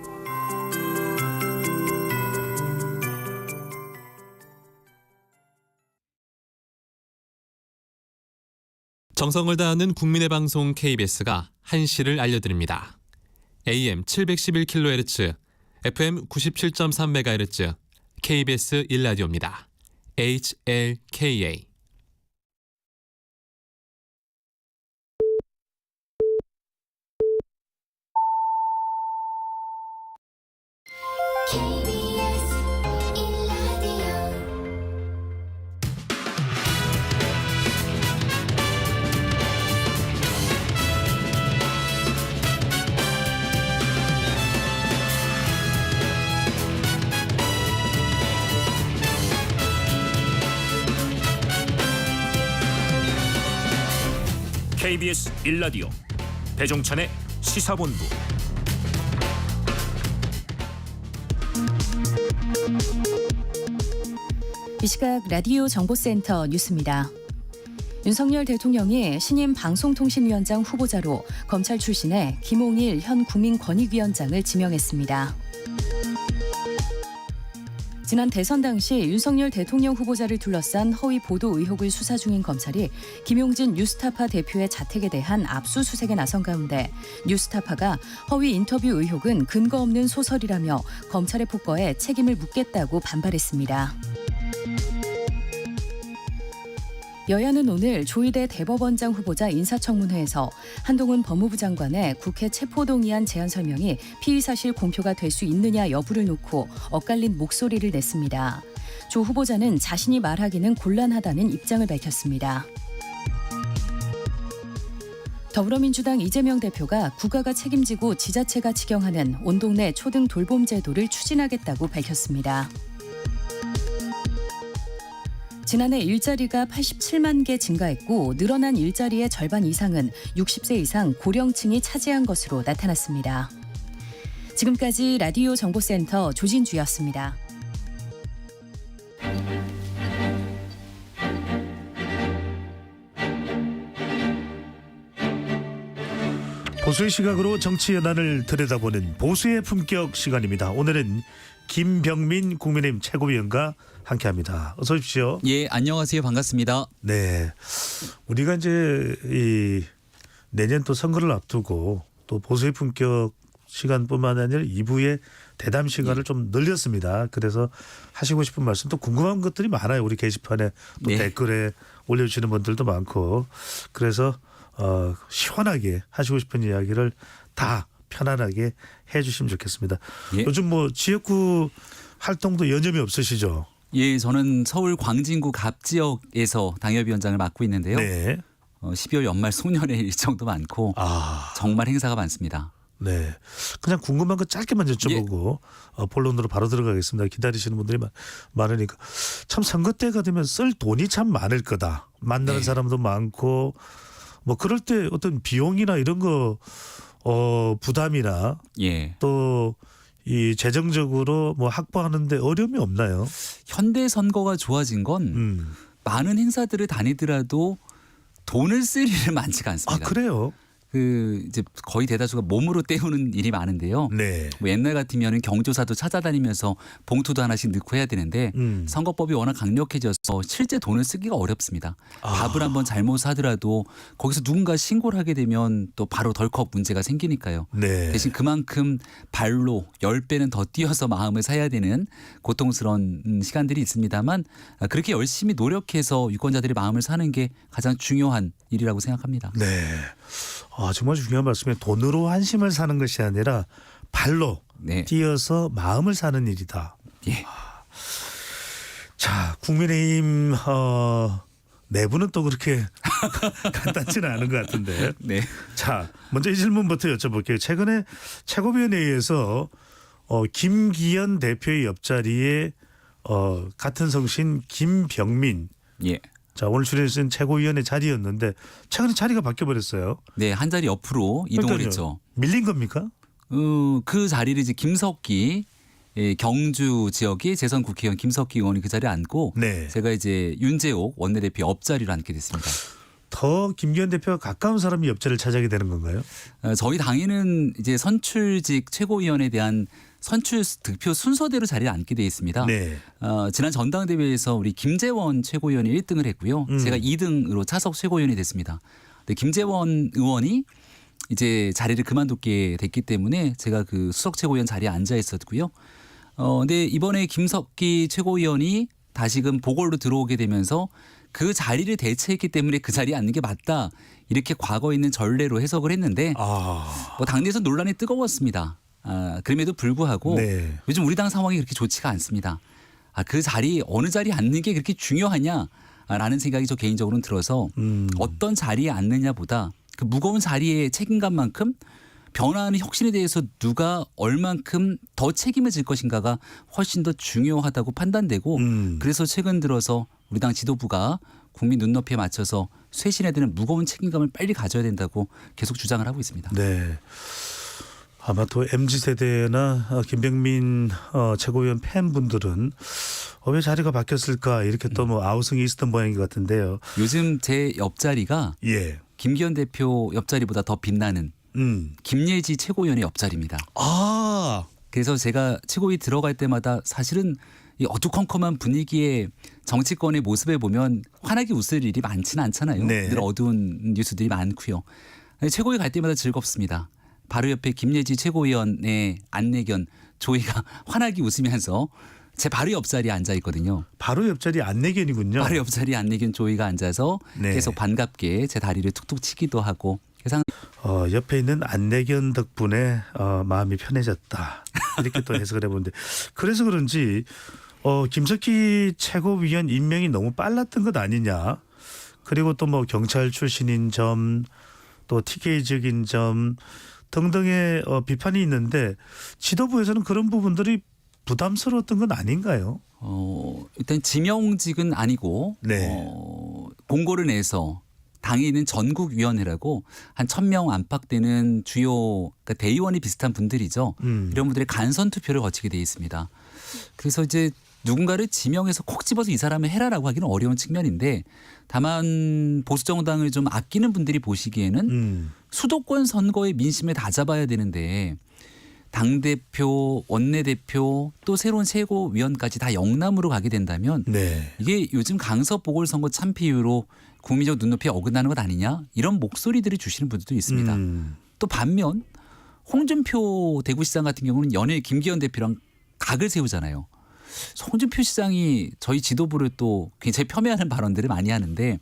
정성을 다하는 국민의 방송 KBS가 한시를 알려드립니다. AM 711kHz, FM 97.3MHz, KBS 1라디오입니다. HLKA. KBS 1라디오 배종찬의 시사본부. 이 시각 라디오 정보센터 뉴스입니다. 윤석열 대통령이 신임 방송통신위원장 후보자로 검찰 출신의 김홍일 현 국민권익위원장을 지명했습니다. 지난 대선 당시 윤석열 대통령 후보자를 둘러싼 허위 보도 의혹을 수사 중인 검찰이 김용진 뉴스타파 대표의 자택에 대한 압수수색에 나선 가운데 뉴스타파가 허위 인터뷰 의혹은 근거 없는 소설이라며 검찰의 폭거에 책임을 묻겠다고 반발했습니다. 여야는 오늘 조희대 대법원장 후보자 인사청문회에서 한동훈 법무부 장관의 국회 체포동의안 제안 설명이 피의사실 공표가 될 수 있느냐 여부를 놓고 엇갈린 목소리를 냈습니다. 조 후보자는 자신이 말하기는 곤란하다는 입장을 밝혔습니다. 더불어민주당 이재명 대표가 국가가 책임지고 지자체가 직영하는 온 동네 초등 돌봄 제도를 추진하겠다고 밝혔습니다. 지난해 일자리가 87만 개 증가했고 늘어난 일자리의 절반 이상은 60세 이상 고령층이 차지한 것으로 나타났습니다. 지금까지 라디오 정보센터 조진주였습니다. 보수의 시각으로 정치 연안을 들여다보는 보수의 품격 시간입니다. 오늘은 김병민 국민의힘 최고위원과 함께합니다. 어서 오십시오. 예, 안녕하세요. 반갑습니다. 네, 우리가 이제 이 내년 또 선거를 앞두고 또 보수의 품격 시간뿐만 아니라 2부의 대담 시간을 좀 늘렸습니다. 그래서 하시고 싶은 말씀 또 궁금한 것들이 많아요. 우리 게시판에 또 댓글에 올려주시는 분들도 많고 그래서 시원하게 하시고 싶은 이야기를 다 편안하게 해주시면 좋겠습니다. 요즘 뭐 지역구 활동도 여념이 없으시죠? 예, 저는 서울 광진구 갑 지역에서 당협위원장을 맡고 있는데요. 12월 연말 송년회 일정도 많고 정말 행사가 많습니다. 네, 그냥 궁금한 거 짧게만 여쭤보고 본론으로 바로 들어가겠습니다. 기다리시는 분들이 많으니까 참 선거 때가 되면 쓸 돈이 참 많을 거다. 만나는 사람도 많고 뭐 그럴 때 어떤 비용이나 이런 거 부담이나 또 이 재정적으로 뭐 확보하는데 어려움이 없나요? 현대 선거가 좋아진 건 많은 행사들을 다니더라도 돈을 쓸 일은 많지가 않습니다. 아, 그래요? 그 이제 거의 대다수가 몸으로 때우는 일이 많은데요. 뭐 옛날 같으면은 경조사도 찾아다니면서 봉투도 하나씩 넣고 해야 되는데 선거법이 워낙 강력해져서 실제 돈을 쓰기가 어렵습니다. 밥을 한번 잘못 사더라도 거기서 누군가 신고를 하게 되면 또 바로 덜컥 문제가 생기니까요. 대신 그만큼 발로 10배는 더 뛰어서 마음을 사야 되는 고통스러운 시간들이 있습니다만 그렇게 열심히 노력해서 유권자들의 마음을 사는 게 가장 중요한 일이라고 생각합니다. 네. 정말 중요한 말씀이에요. 돈으로 한심을 사는 것이 아니라 발로 뛰어서 마음을 사는 일이다. 자, 국민의힘 내부는 또 그렇게 간단치는 않은 것 같은데. 자, 먼저 이 질문부터 여쭤볼게요. 최근에 최고위원회에서 김기현 대표의 옆자리에 같은 성신 김병민. 자, 오늘 출연하신 최고위원회 자리였는데 최근에 자리가 바뀌어버렸어요. 네, 한 자리 옆으로 이동을 했죠. 밀린 겁니까? 그 자리를 이제 김석기 경주 지역의 재선 국회의원 김석기 의원이 그 자리에 앉고 제가 이제 윤재옥 원내대표 옆자리로 앉게 됐습니다. 더 김기현 대표가 가까운 사람이 옆자리를 차지하게 되는 건가요? 저희 당에는 이제 선출직 최고위원에 대한 선출 득표 순서대로 자리에 앉게 돼 있습니다. 지난 전당대회에서 우리 김재원 최고위원이 1등을 했고요. 제가 2등으로 차석 최고위원이 됐습니다. 근데 김재원 의원이 이제 자리를 그만두게 됐기 때문에 제가 그 수석 최고위원 자리에 앉아 있었고요. 근데 이번에 김석기 최고위원이 다시금 보궐로 들어오게 되면서 그 자리를 대체했기 때문에 그 자리에 앉는 게 맞다. 이렇게 과거에 있는 전례로 해석을 했는데 뭐 당내에서 논란이 뜨거웠습니다. 그럼에도 불구하고 네. 요즘 우리 당 상황이 그렇게 좋지가 않습니다. 그 자리 어느 자리에 앉는 게 그렇게 중요하냐라는 생각이 저 개인적으로는 들어서 어떤 자리에 앉느냐보다 그 무거운 자리의 책임감만큼 변화하는 혁신에 대해서 누가 얼만큼 더 책임을 질 것인가가 훨씬 더 중요하다고 판단되고 그래서 최근 들어서 우리 당 지도부가 국민 눈높이에 맞춰서 쇄신에 대한 무거운 책임감을 빨리 가져야 된다고 계속 주장을 하고 있습니다. 네. 아마 또 MZ세대나 김병민 최고위원 팬분들은 왜 자리가 바뀌었을까 이렇게 또 뭐 아우성이 있었던 모양인 것 같은데요. 요즘 제 옆자리가 김기현 대표 옆자리보다 더 빛나는 김예지 최고위원의 옆자리입니다. 그래서 제가 최고위 들어갈 때마다 사실은 이 어두컴컴한 분위기의 정치권의 모습에 보면 환하게 웃을 일이 많지는 않잖아요. 네. 늘 어두운 뉴스들이 많고요. 최고위 갈 때마다 즐겁습니다. 바로 옆에 김예지 최고위원의 안내견 조이가 환하게 웃으면서 제 바로 옆자리에 앉아 있거든요. 바로 옆자리 안내견이군요. 바로 옆자리에 안내견 조이가 앉아서 네. 계속 반갑게 제 다리를 툭툭 치기도 하고 옆에 있는 안내견 덕분에 마음이 편해졌다. 이렇게 또 해석을 해보는데 그래서 그런지 김석기 최고위원 임명이 너무 빨랐던 것 아니냐. 그리고 또 뭐 경찰 출신인 점 또 TK적인 점 등등의 비판이 있는데 지도부에서는 그런 부분들이 부담스러웠던 건 아닌가요? 일단 지명직은 아니고 공고를 내서 당에 있는 전국위원회라고 한 1,000명 안팎되는 주요 그러니까 대의원이 비슷한 분들이죠. 이런 분들의 간선 투표를 거치게 돼 있습니다. 그래서 이제 누군가를 지명해서 콕 집어서 이 사람을 해라라고 하기는 어려운 측면인데 다만 보수정당을 좀 아끼는 분들이 보시기에는 수도권 선거의 민심을 다 잡아야 되는데 당대표, 원내대표 또 새로운 최고위원까지 다 영남으로 가게 된다면 이게 요즘 강서 보궐선거 참패 이후로 국민적 눈높이에 어긋나는 것 아니냐 이런 목소리들을 주시는 분들도 있습니다. 또 반면 홍준표 대구시장 같은 경우는 연일 김기현 대표랑 각을 세우잖아요. 홍준표 시장이 저희 지도부를 또 굉장히 폄훼하는 발언들을 많이 하는데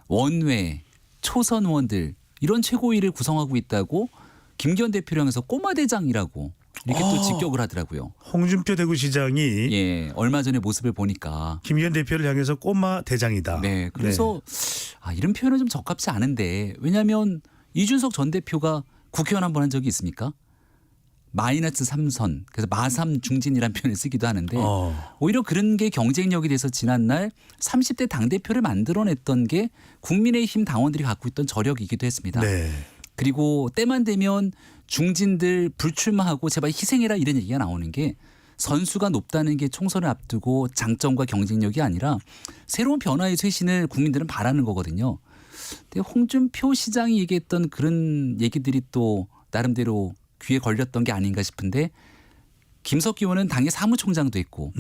원외, 초선 의원들 이런 최고위를 구성하고 있다고 김기현 대표를 향해서 꼬마대장이라고 이렇게 또 직격을 하더라고요. 홍준표 대구시장이 얼마 전에 모습을 보니까 김기현 대표를 향해서 꼬마대장이다. 네, 그래서 이런 표현은 좀 적합치 않은데 왜냐하면 이준석 전 대표가 국회의원 한 번 한 적이 있습니까? -3선 그래서 마삼 중진이라는 표현을 쓰기도 하는데 오히려 그런 게 경쟁력이 돼서 지난날 30대 당대표를 만들어냈던 게 국민의힘 당원들이 갖고 있던 저력이기도 했습니다. 그리고 때만 되면 중진들 불출마하고 제발 희생해라 이런 얘기가 나오는 게 선수가 높다는 게 총선을 앞두고 장점과 경쟁력이 아니라 새로운 변화의 쇄신을 국민들은 바라는 거거든요. 근데 홍준표 시장이 얘기했던 그런 얘기들이 또 나름대로 귀에 걸렸던 게 아닌가 싶은데 김석기 의원은 당의 사무총장도 했고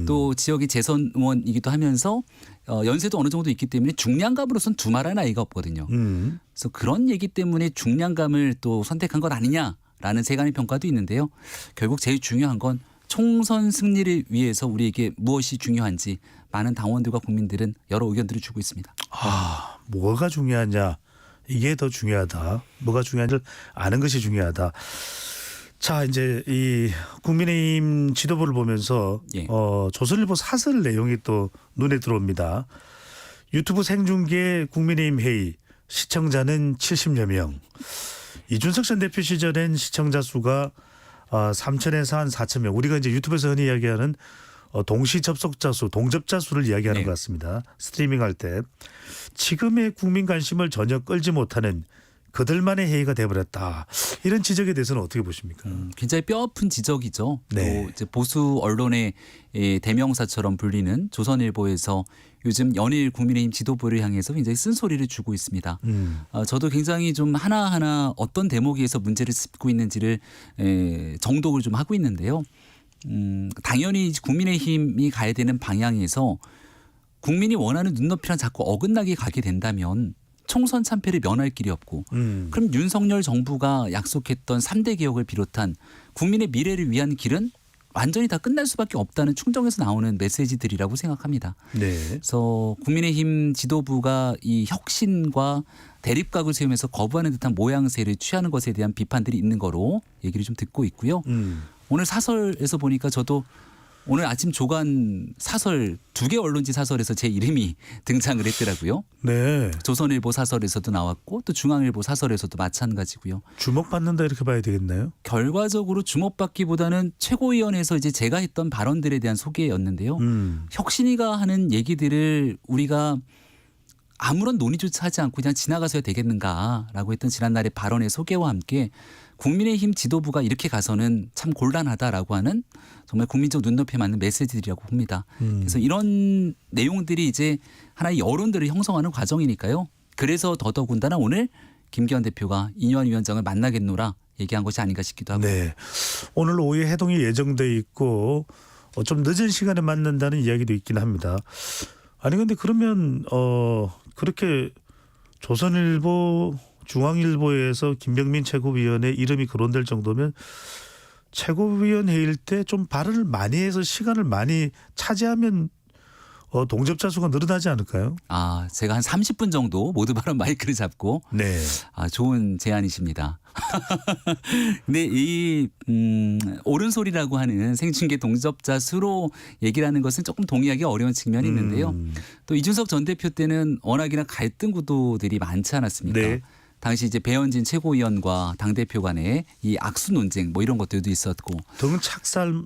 또 지역의 재선 의원이기도 하면서 연세도 어느 정도 있기 때문에 중량감으로서는 두말할 나이가 없거든요. 그래서 그런 얘기 때문에 중량감을 또 선택한 것 아니냐라는 세간의 평가도 있는데요. 결국 제일 중요한 건 총선 승리를 위해서 우리에게 무엇이 중요한지 많은 당원들과 국민들은 여러 의견들을 주고 있습니다. 뭐가 중요하냐. 이게 더 중요하다. 뭐가 중요한지 아는 것이 중요하다. 자, 이제 이 국민의힘 지도부를 보면서 조선일보 사설 내용이 또 눈에 들어옵니다. 유튜브 생중계 국민의힘 회의 시청자는 70여 명. 이준석 전 대표 시절엔 시청자 수가 3천에서 한 4천 명. 우리가 이제 유튜브에서 흔히 이야기하는 동시 접속자 수, 동접자 수를 이야기하는 것 같습니다. 스트리밍할 때. 지금의 국민 관심을 전혀 끌지 못하는 그들만의 회의가 돼버렸다. 이런 지적에 대해서는 어떻게 보십니까? 굉장히 뼈아픈 지적이죠. 또 이제 보수 언론의 대명사처럼 불리는 조선일보에서 요즘 연일 국민의힘 지도부를 향해서 굉장히 쓴소리를 주고 있습니다. 저도 굉장히 좀 하나하나 어떤 대목에서 문제를 짚고 있는지를 정독을 좀 하고 있는데요. 당연히 국민의힘이 가야 되는 방향에서 국민이 원하는 눈높이랑 자꾸 어긋나게 가게 된다면 총선 참패를 면할 길이 없고 그럼 윤석열 정부가 약속했던 3대 개혁을 비롯한 국민의 미래를 위한 길은 완전히 다 끝날 수밖에 없다는 충정에서 나오는 메시지들이라고 생각합니다. 네. 그래서 국민의힘 지도부가 이 혁신과 대립각을 세우면서 거부하는 듯한 모양새를 취하는 것에 대한 비판들이 있는 거로 얘기를 좀 듣고 있고요. 오늘 사설에서 보니까 저도 오늘 아침 조간 사설 2개 언론지 사설에서 제 이름이 등장을 했더라고요. 네. 조선일보 사설에서도 나왔고 또 중앙일보 사설에서도 마찬가지고요. 주목받는다 이렇게 봐야 되겠나요? 결과적으로 주목받기보다는 최고위원회에서 이제 제가 했던 발언들에 대한 소개였는데요. 혁신이가 하는 얘기들을 우리가 아무런 논의조차 하지 않고 그냥 지나가서야 되겠는가라고 했던 지난날의 발언의 소개와 함께 국민의힘 지도부가 이렇게 가서는 참 곤란하다라고 하는 정말 국민적 눈높이에 맞는 메시지들이라고 봅니다. 그래서 이런 내용들이 이제 하나의 여론들을 형성하는 과정이니까요. 그래서 더더군다나 오늘 김기현 대표가 이뇨한 위원장을 만나겠노라 얘기한 것이 아닌가 싶기도 하고. 네. 오늘 오후에 해동이 예정돼 있고 좀 늦은 시간에 만난다는 이야기도 있긴 합니다. 아니 근데 그러면 그렇게 조선일보 중앙일보에서 김병민 최고위원의 이름이 거론될 정도면 최고위원 회의일 때 좀 발언을 많이 해서 시간을 많이 차지하면 동접자 수가 늘어나지 않을까요? 아, 제가 한 30분 정도 모두 발언 마이크를 잡고 네. 아, 좋은 제안이십니다. 근데 이 옳은 소리라고 하는 생중계 동접자 수로 얘기를 하는 것은 조금 동의하기 어려운 측면이 있는데요. 또 이준석 전 대표 때는 워낙이나 갈등 구도들이 많지 않았습니까? 네. 당시 이제 배현진 최고위원과 당대표 간의 이 악수 논쟁 뭐 이런 것들도 있었고 등 착살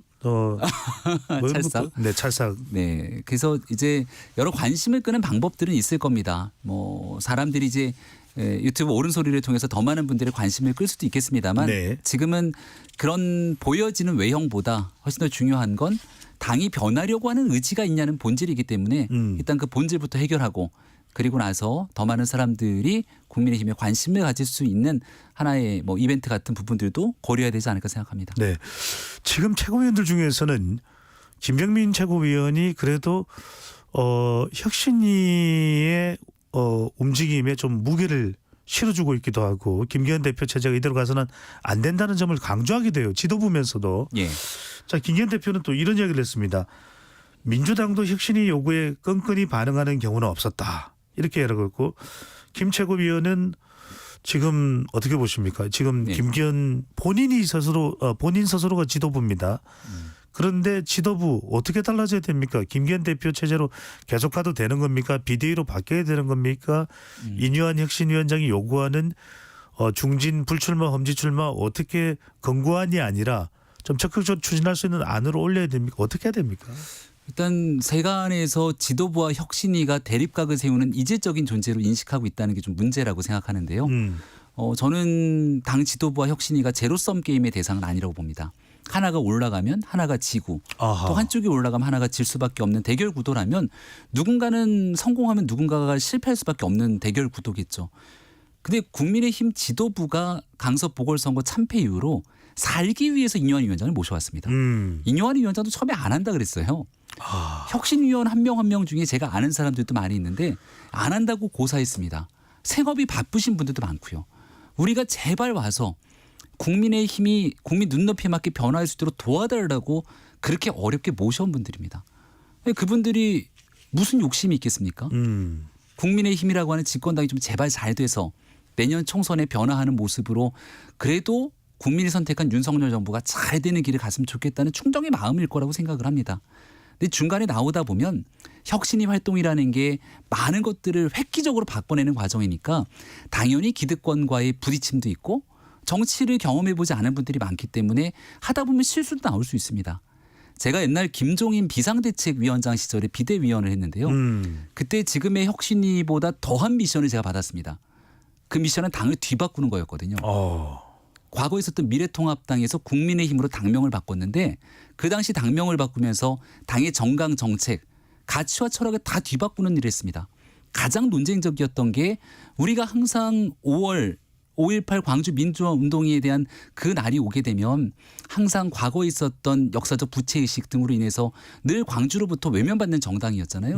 찰싹. 네, 찰싹. 네. 그래서 이제 여러 관심을 끄는 방법들은 있을 겁니다. 뭐 사람들이 이제 유튜브 옳은 소리를 통해서 더 많은 분들의 관심을 끌 수도 있겠습니다만 네. 지금은 그런 보여지는 외형보다 훨씬 더 중요한 건 당이 변하려고 하는 의지가 있냐는 본질이기 때문에 일단 그 본질부터 해결하고 그리고 나서 더 많은 사람들이 국민의힘에 관심을 가질 수 있는 하나의 뭐 이벤트 같은 부분들도 고려해야 되지 않을까 생각합니다. 네. 지금 최고위원들 중에서는 김병민 최고위원이 그래도 혁신위의 움직임에 좀 무게를 실어주고 있기도 하고 김기현 대표 체제가 이대로 가서는 안 된다는 점을 강조하게 돼요. 지도부면서도. 예. 자, 김기현 대표는 또 이런 이야기를 했습니다. 민주당도 혁신위 요구에 끈끈이 반응하는 경우는 없었다. 이렇게 이야기를 했고 김 최고위원은 지금 어떻게 보십니까? 지금 네. 김기현 본인 스스로가 지도부입니다. 그런데 지도부 어떻게 달라져야 됩니까? 김기현 대표 체제로 계속 가도 되는 겁니까? 비대위로 바뀌어야 되는 겁니까? 이뇨한 혁신위원장이 요구하는 중진 불출마 험지 출마 어떻게 권고안이 아니라 좀 적극적으로 추진할 수 있는 안으로 올려야 됩니까? 어떻게 해야 됩니까? 일단 세간에서 지도부와 혁신위가 대립각을 세우는 이질적인 존재로 인식하고 있다는 게 좀 문제라고 생각하는데요. 저는 당 지도부와 혁신위가 제로섬 게임의 대상은 아니라고 봅니다. 하나가 올라가면 하나가 지고 아하. 또 한쪽이 올라가면 하나가 질 수밖에 없는 대결 구도라면 누군가는 성공하면 누군가가 실패할 수밖에 없는 대결 구도겠죠. 근데 국민의힘 지도부가 강서 보궐선거 참패 이후로 살기 위해서 이뇨한 위원장을 모셔왔습니다. 이뇨한 위원장도 처음에 안 한다 그랬어요. 혁신위원 한 명 한 명 중에 제가 아는 사람들도 많이 있는데 안 한다고 고사했습니다. 생업이 바쁘신 분들도 많고요. 우리가 제발 와서 국민의힘이 국민 눈높이에 맞게 변화할 수 있도록 도와달라고 그렇게 어렵게 모셔온 분들입니다. 그분들이 무슨 욕심이 있겠습니까? 국민의힘이라고 하는 집권당이 좀 제발 잘 돼서 내년 총선에 변화하는 모습으로 그래도 국민이 선택한 윤석열 정부가 잘 되는 길을 갔으면 좋겠다는 충정의 마음일 거라고 생각을 합니다. 근데 중간에 나오다 보면 혁신위 활동이라는 게 많은 것들을 획기적으로 바꿔내는 과정이니까 당연히 기득권과의 부딪힘도 있고 정치를 경험해보지 않은 분들이 많기 때문에 하다 보면 실수도 나올 수 있습니다. 제가 옛날 김종인 비상대책위원장 시절에 비대위원을 했는데요. 그때 지금의 혁신위보다 더한 미션을 제가 받았습니다. 그 미션은 당을 뒤바꾸는 거였거든요. 과거에 있었던 미래통합당에서 국민의힘으로 당명을 바꿨는데 그 당시 당명을 바꾸면서 당의 정강 정책, 가치와 철학을 다 뒤바꾸는 일을 했습니다. 가장 논쟁적이었던 게 우리가 항상 5월 5.18 광주 민주화 운동에 대한 그 날이 오게 되면 항상 과거에 있었던 역사적 부채의식 등으로 인해서 늘 광주로부터 외면받는 정당이었잖아요.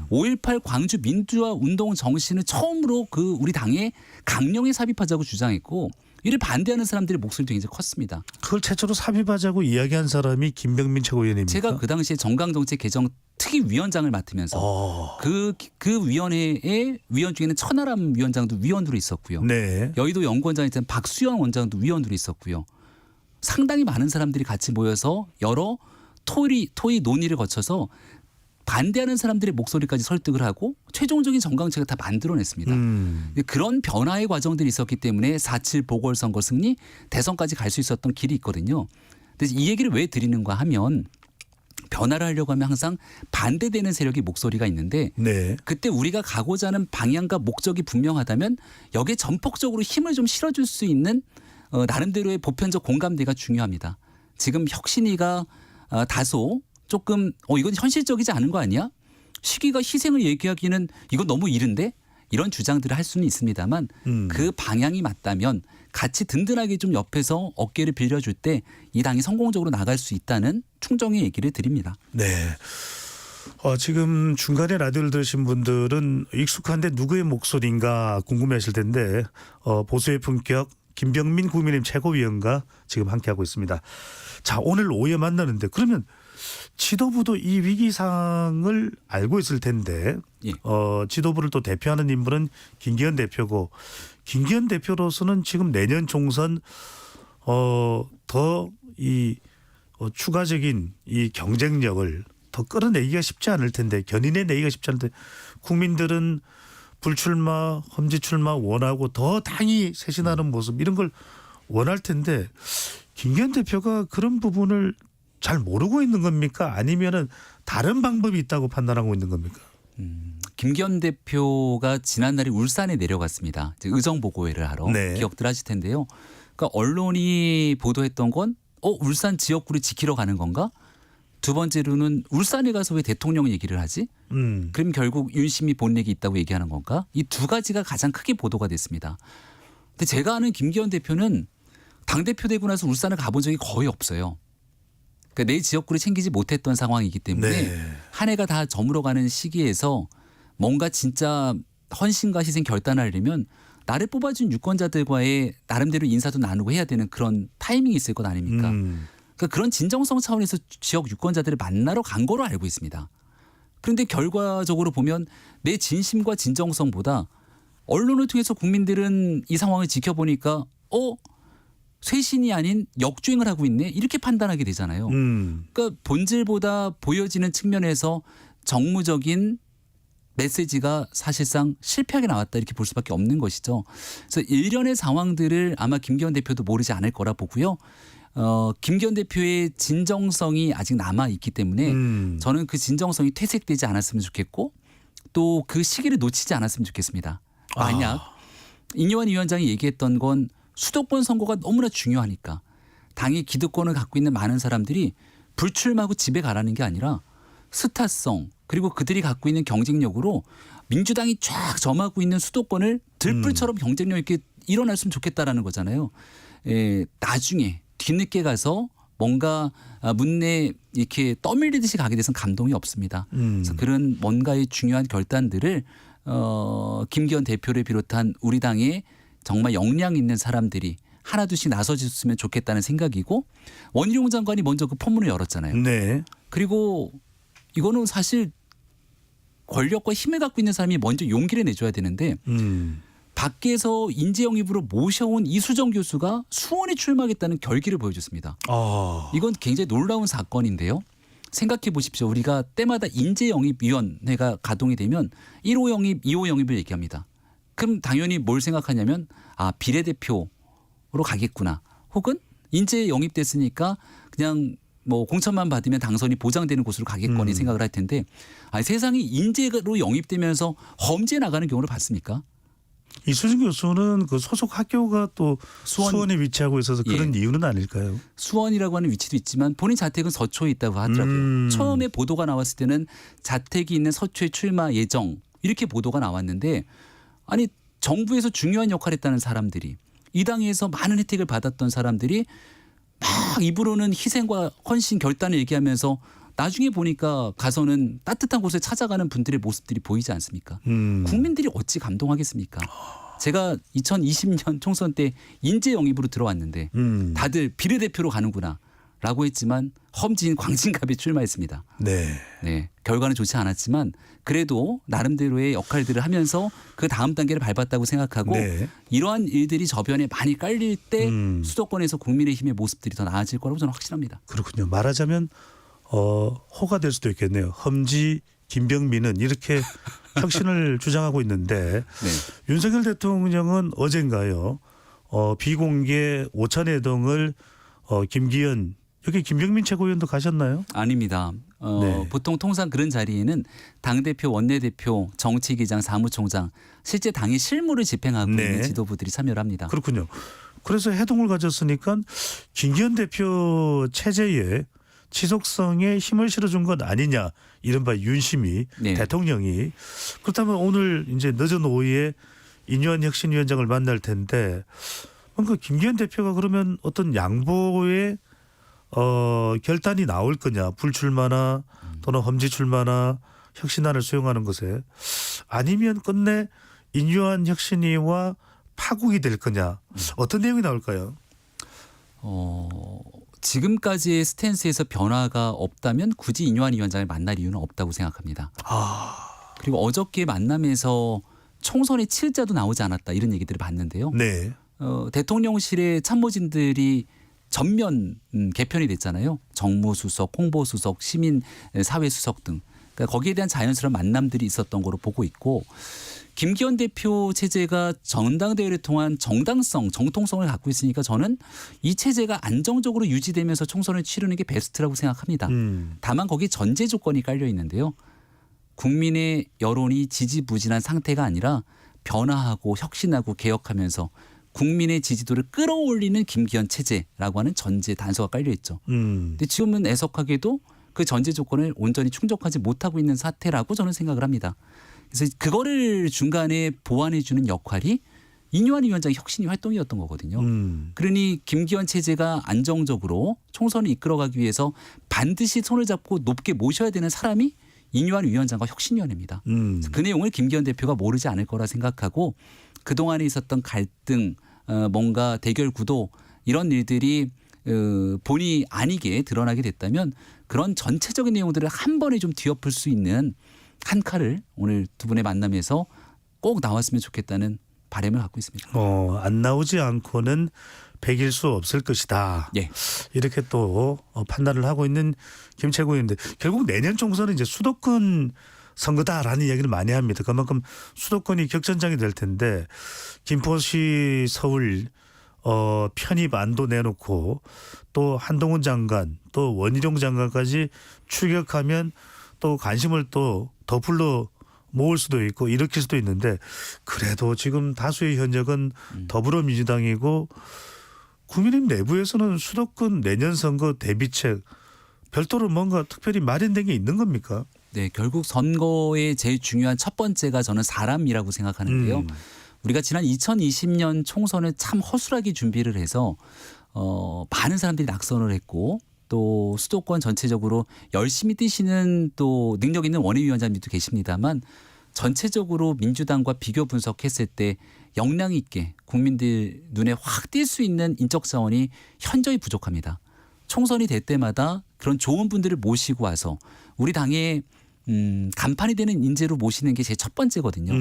5.18 광주 민주화 운동 정신을 처음으로 그 우리 당에 강령에 삽입하자고 주장했고 이를 반대하는 사람들의 목소리도 굉장히 컸습니다. 그걸 최초로 삽입하자고 이야기한 사람이 김병민 최고위원입니까? 제가 그 당시에 정강정책 개정 특위위원장을 맡으면서 그 위원회의 위원 중에는 천하람 위원장도 위원으로 있었고요. 네. 여의도 연구원장에 있던 박수영 원장도 위원으로 있었고요. 상당히 많은 사람들이 같이 모여서 여러 토의 논의를 거쳐서 반대하는 사람들의 목소리까지 설득을 하고 최종적인 정강책을 다 만들어냈습니다. 그런 변화의 과정들이 있었기 때문에 4.7 보궐선거 승리, 대선까지 갈 수 있었던 길이 있거든요. 그래서 이 얘기를 왜 드리는가 하면 변화를 하려고 하면 항상 반대되는 세력의 목소리가 있는데 네. 그때 우리가 가고자 하는 방향과 목적이 분명하다면 여기에 전폭적으로 힘을 좀 실어줄 수 있는 나름대로의 보편적 공감대가 중요합니다. 지금 혁신위가 다소 조금 이건 현실적이지 않은 거 아니야? 시기가 희생을 얘기하기는 이건 너무 이른데? 이런 주장들을 할 수는 있습니다만 그 방향이 맞다면 같이 든든하게 좀 옆에서 어깨를 빌려줄 때 이 당이 성공적으로 나갈 수 있다는 충정의 얘기를 드립니다. 네. 지금 중간에 라디오를 들으신 분들은 익숙한데 누구의 목소리인가 궁금해하실 텐데 보수의 품격 김병민 국민의힘 최고위원과 지금 함께하고 있습니다. 자, 오늘 오후에 만나는데 그러면 지도부도 이 위기상을 알고 있을 텐데 지도부를 또 대표하는 인물은 김기현 대표고 김기현 대표로서는 지금 내년 총선 더 이 추가적인 이 경쟁력을 더 끌어내기가 쉽지 않을 텐데 견인해내기가 쉽지 않을 텐데 국민들은 불출마, 험지출마 원하고 더 당이 쇄신하는 모습 이런 걸 원할 텐데 김기현 대표가 그런 부분을 잘 모르고 있는 겁니까? 아니면은 다른 방법이 있다고 판단하고 있는 겁니까? 김기현 대표가 지난날에 울산에 내려갔습니다. 의정보고회를 하러. 네. 기억들 하실 텐데요. 그러니까 언론이 보도했던 건 울산 지역구를 지키러 가는 건가? 두 번째로는 울산에 가서 왜 대통령 얘기를 하지? 그럼 결국 윤심이 본렉이 있다고 얘기하는 건가? 이 두 가지가 가장 크게 보도가 됐습니다. 근데 제가 아는 김기현 대표는 당대표 되고 나서 울산을 가본 적이 거의 없어요. 그러니까 내 지역구를 챙기지 못했던 상황이기 때문에 한 해가 다 저물어가는 시기에서 뭔가 진짜 헌신과 희생 결단하려면 나를 뽑아준 유권자들과의 나름대로 인사도 나누고 해야 되는 그런 타이밍이 있을 것 아닙니까? 그러니까 그런 진정성 차원에서 지역 유권자들을 만나러 간 거로 알고 있습니다. 그런데 결과적으로 보면 내 진심과 진정성보다 언론을 통해서 국민들은 이 상황을 지켜보니까 쇄신이 아닌 역주행을 하고 있네 이렇게 판단하게 되잖아요. 그러니까 본질보다 보여지는 측면에서 정무적인 메시지가 사실상 실패하게 나왔다 이렇게 볼 수밖에 없는 것이죠. 그래서 일련의 상황들을 아마 김기현 대표도 모르지 않을 거라 보고요. 김기현 대표의 진정성이 아직 남아 있기 때문에 저는 그 진정성이 퇴색되지 않았으면 좋겠고 또 그 시기를 놓치지 않았으면 좋겠습니다. 만약 인요한 위원장이 얘기했던 건 수도권 선거가 너무나 중요하니까 당의 기득권을 갖고 있는 많은 사람들이 불출마하고 집에 가라는 게 아니라 스타성 그리고 그들이 갖고 있는 경쟁력으로 민주당이 쫙 점하고 있는 수도권을 들불처럼 경쟁력 있게 일어났으면 좋겠다라는 거잖아요. 나중에 뒤늦게 가서 뭔가 문내 이렇게 떠밀리듯이 가게 돼서는 감동이 없습니다. 그래서 그런 뭔가의 중요한 결단들을 김기현 대표를 비롯한 우리 당의 정말 역량 있는 사람들이 하나둘씩 나서줬으면 좋겠다는 생각이고 원희룡 장관이 먼저 그 포문을 열었잖아요. 네. 그리고 이거는 사실 권력과 힘을 갖고 있는 사람이 먼저 용기를 내줘야 되는데 밖에서 인재 영입으로 모셔온 이수정 교수가 수원에 출마하겠다는 결기를 보여줬습니다. 이건 굉장히 놀라운 사건인데요. 생각해 보십시오. 우리가 때마다 인재 영입위원회가 가동이 되면 1호 영입, 2호 영입을 얘기합니다. 그럼 당연히 뭘 생각하냐면 비례대표로 가겠구나. 혹은 인재 영입됐으니까 그냥 뭐 공천만 받으면 당선이 보장되는 곳으로 가겠거니 생각을 할 텐데 세상이 인재로 영입되면서 험지에 나가는 경우를 봤습니까? 이수진 교수는 그 소속 학교가 또 수원에 위치하고 있어서 그런 이유는 아닐까요? 수원이라고 하는 위치도 있지만 본인 자택은 서초에 있다고 하더라고요. 처음에 보도가 나왔을 때는 자택이 있는 서초에 출마 예정 이렇게 보도가 나왔는데 아니 정부에서 중요한 역할을 했다는 사람들이 이 당에서 많은 혜택을 받았던 사람들이 막 입으로는 희생과 헌신 결단을 얘기하면서 나중에 보니까 가서는 따뜻한 곳에 찾아가는 분들의 모습들이 보이지 않습니까? 국민들이 어찌 감동하겠습니까? 제가 2020년 총선 때 인재 영입으로 들어왔는데 다들 비례대표로 가는구나 라고 했지만 험지인 광진갑에 출마했습니다. 네, 결과는 좋지 않았지만 그래도 나름대로의 역할들을 하면서 그 다음 단계를 밟았다고 생각하고 이러한 일들이 저변에 많이 깔릴 때 수도권에서 국민의힘의 모습들이 더 나아질 거라고 저는 확신합니다. 그렇군요. 말하자면 호가 될 수도 있겠네요. 험지 김병민은 이렇게 혁신을 주장하고 있는데 윤석열 대통령은 어젠가요. 비공개 오찬회동을 김기현 여기 김병민 최고위원도 가셨나요? 아닙니다. 보통 통상 그런 자리에는 당대표, 원내대표, 정치기장, 사무총장 실제 당의 실무를 집행하고 있는 지도부들이 참여를 합니다. 그렇군요. 그래서 회동을 가졌으니까 김기현 대표 체제에 지속성에 힘을 실어준 것 아니냐 이른바 윤심이 대통령이 그렇다면 오늘 이제 늦은 오후에 인유한 혁신위원장을 만날 텐데 뭔가 김기현 대표가 그러면 어떤 양보의 결단이 나올 거냐 불출마나 또는 험지 출마나 혁신안을 수용하는 것에 아니면 끝내 인유한 혁신위와 파국이 될 거냐 어떤 내용이 나올까요? 지금까지의 스탠스에서 변화가 없다면 굳이 인유한 위원장을 만날 이유는 없다고 생각합니다. 그리고 어저께 만남에서 총선의 치르자도 나오지 않았다 이런 얘기들을 봤는데요. 대통령실의 참모진들이 전면 개편이 됐잖아요. 정무수석, 홍보수석, 시민사회수석 등. 그러니까 거기에 대한 자연스러운 만남들이 있었던 거로 보고 있고 김기현 대표 체제가 전당대회를 통한 정당성, 정통성을 갖고 있으니까 저는 이 체제가 안정적으로 유지되면서 총선을 치르는 게 베스트라고 생각합니다. 다만 거기에 전제 조건이 깔려 있는데요. 국민의 여론이 지지부진한 상태가 아니라 변화하고 혁신하고 개혁하면서 국민의 지지도를 끌어올리는 김기현 체제라고 하는 전제 단서가 깔려 있죠. 근데 지금은 애석하게도 그 전제 조건을 온전히 충족하지 못하고 있는 사태라고 저는 생각을 합니다. 그래서 그거를 중간에 보완해 주는 역할이 인유한 위원장의 혁신위 활동이었던 거거든요. 그러니 김기현 체제가 안정적으로 총선을 이끌어가기 위해서 반드시 손을 잡고 높게 모셔야 되는 사람이 인유한 위원장과 혁신위원회입니다. 그 내용을 김기현 대표가 모르지 않을 거라 생각하고 그동안에 있었던 갈등, 뭔가 대결 구도 이런 일들이 본의 아니게 드러나게 됐다면 그런 전체적인 내용들을 한 번에 좀 뒤엎을 수 있는 한 칼을 오늘 두 분의 만남에서 꼭 나왔으면 좋겠다는 바람을 갖고 있습니다. 안 나오지 않고는 100일 수 없을 것이다. 이렇게 또 판단을 하고 있는 김 최고위원인데 결국 내년 총선은 이제 수도권 선거다라는 이야기를 많이 합니다. 그만큼 수도권이 격전장이 될 텐데 김포시 서울 편입 안도 내놓고 또 한동훈 장관 또 원희룡 장관까지 추격하면 또 관심을 또 더 불러 모을 수도 있고 일으킬 수도 있는데 그래도 지금 다수의 현역은 더불어민주당이고 국민의힘 내부에서는 수도권 내년 선거 대비책 별도로 뭔가 특별히 마련된 게 있는 겁니까? 네, 결국 선거의 제일 중요한 첫 번째가 저는 사람이라고 생각하는데요. 우리가 지난 2020년 총선을 참 허술하게 준비를 해서 많은 사람들이 낙선을 했고 또 수도권 전체적으로 열심히 뛰시는 또 능력 있는 원외위원장님도 계십니다만 전체적으로 민주당과 비교 분석했을 때 역량 있게 국민들 눈에 확 띌 수 있는 인적 자원이 현저히 부족합니다. 총선이 될 때마다 그런 좋은 분들을 모시고 와서 우리 당의 간판이 되는 인재로 모시는 게 제 첫 번째거든요.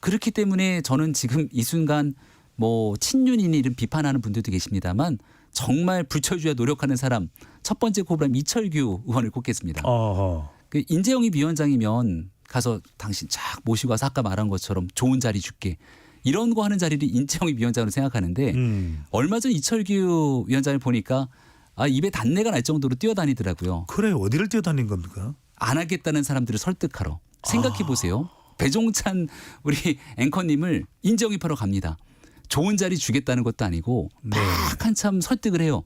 그렇기 때문에 저는 지금 이 순간 뭐 친윤이니 이런 비판하는 분들도 계십니다만 정말 불철주야 노력하는 사람 첫 번째 꼽으라면 이철규 의원을 꼽겠습니다. 그 인재영입 위원장이면 가서 당신 쫙 모시고 와서 아까 말한 것처럼 좋은 자리 줄게. 이런 거 하는 자리를 인재영입 위원장으로 생각하는데 얼마 전 이철규 위원장을 보니까 입에 단내가 날 정도로 뛰어다니더라고요. 그래 어디를 뛰어다닌 겁니까? 안 하겠다는 사람들을 설득하러. 생각해 보세요. 배종찬 우리 앵커님을 인재영입하러 갑니다. 좋은 자리 주겠다는 것도 아니고 막 한참 설득을 해요.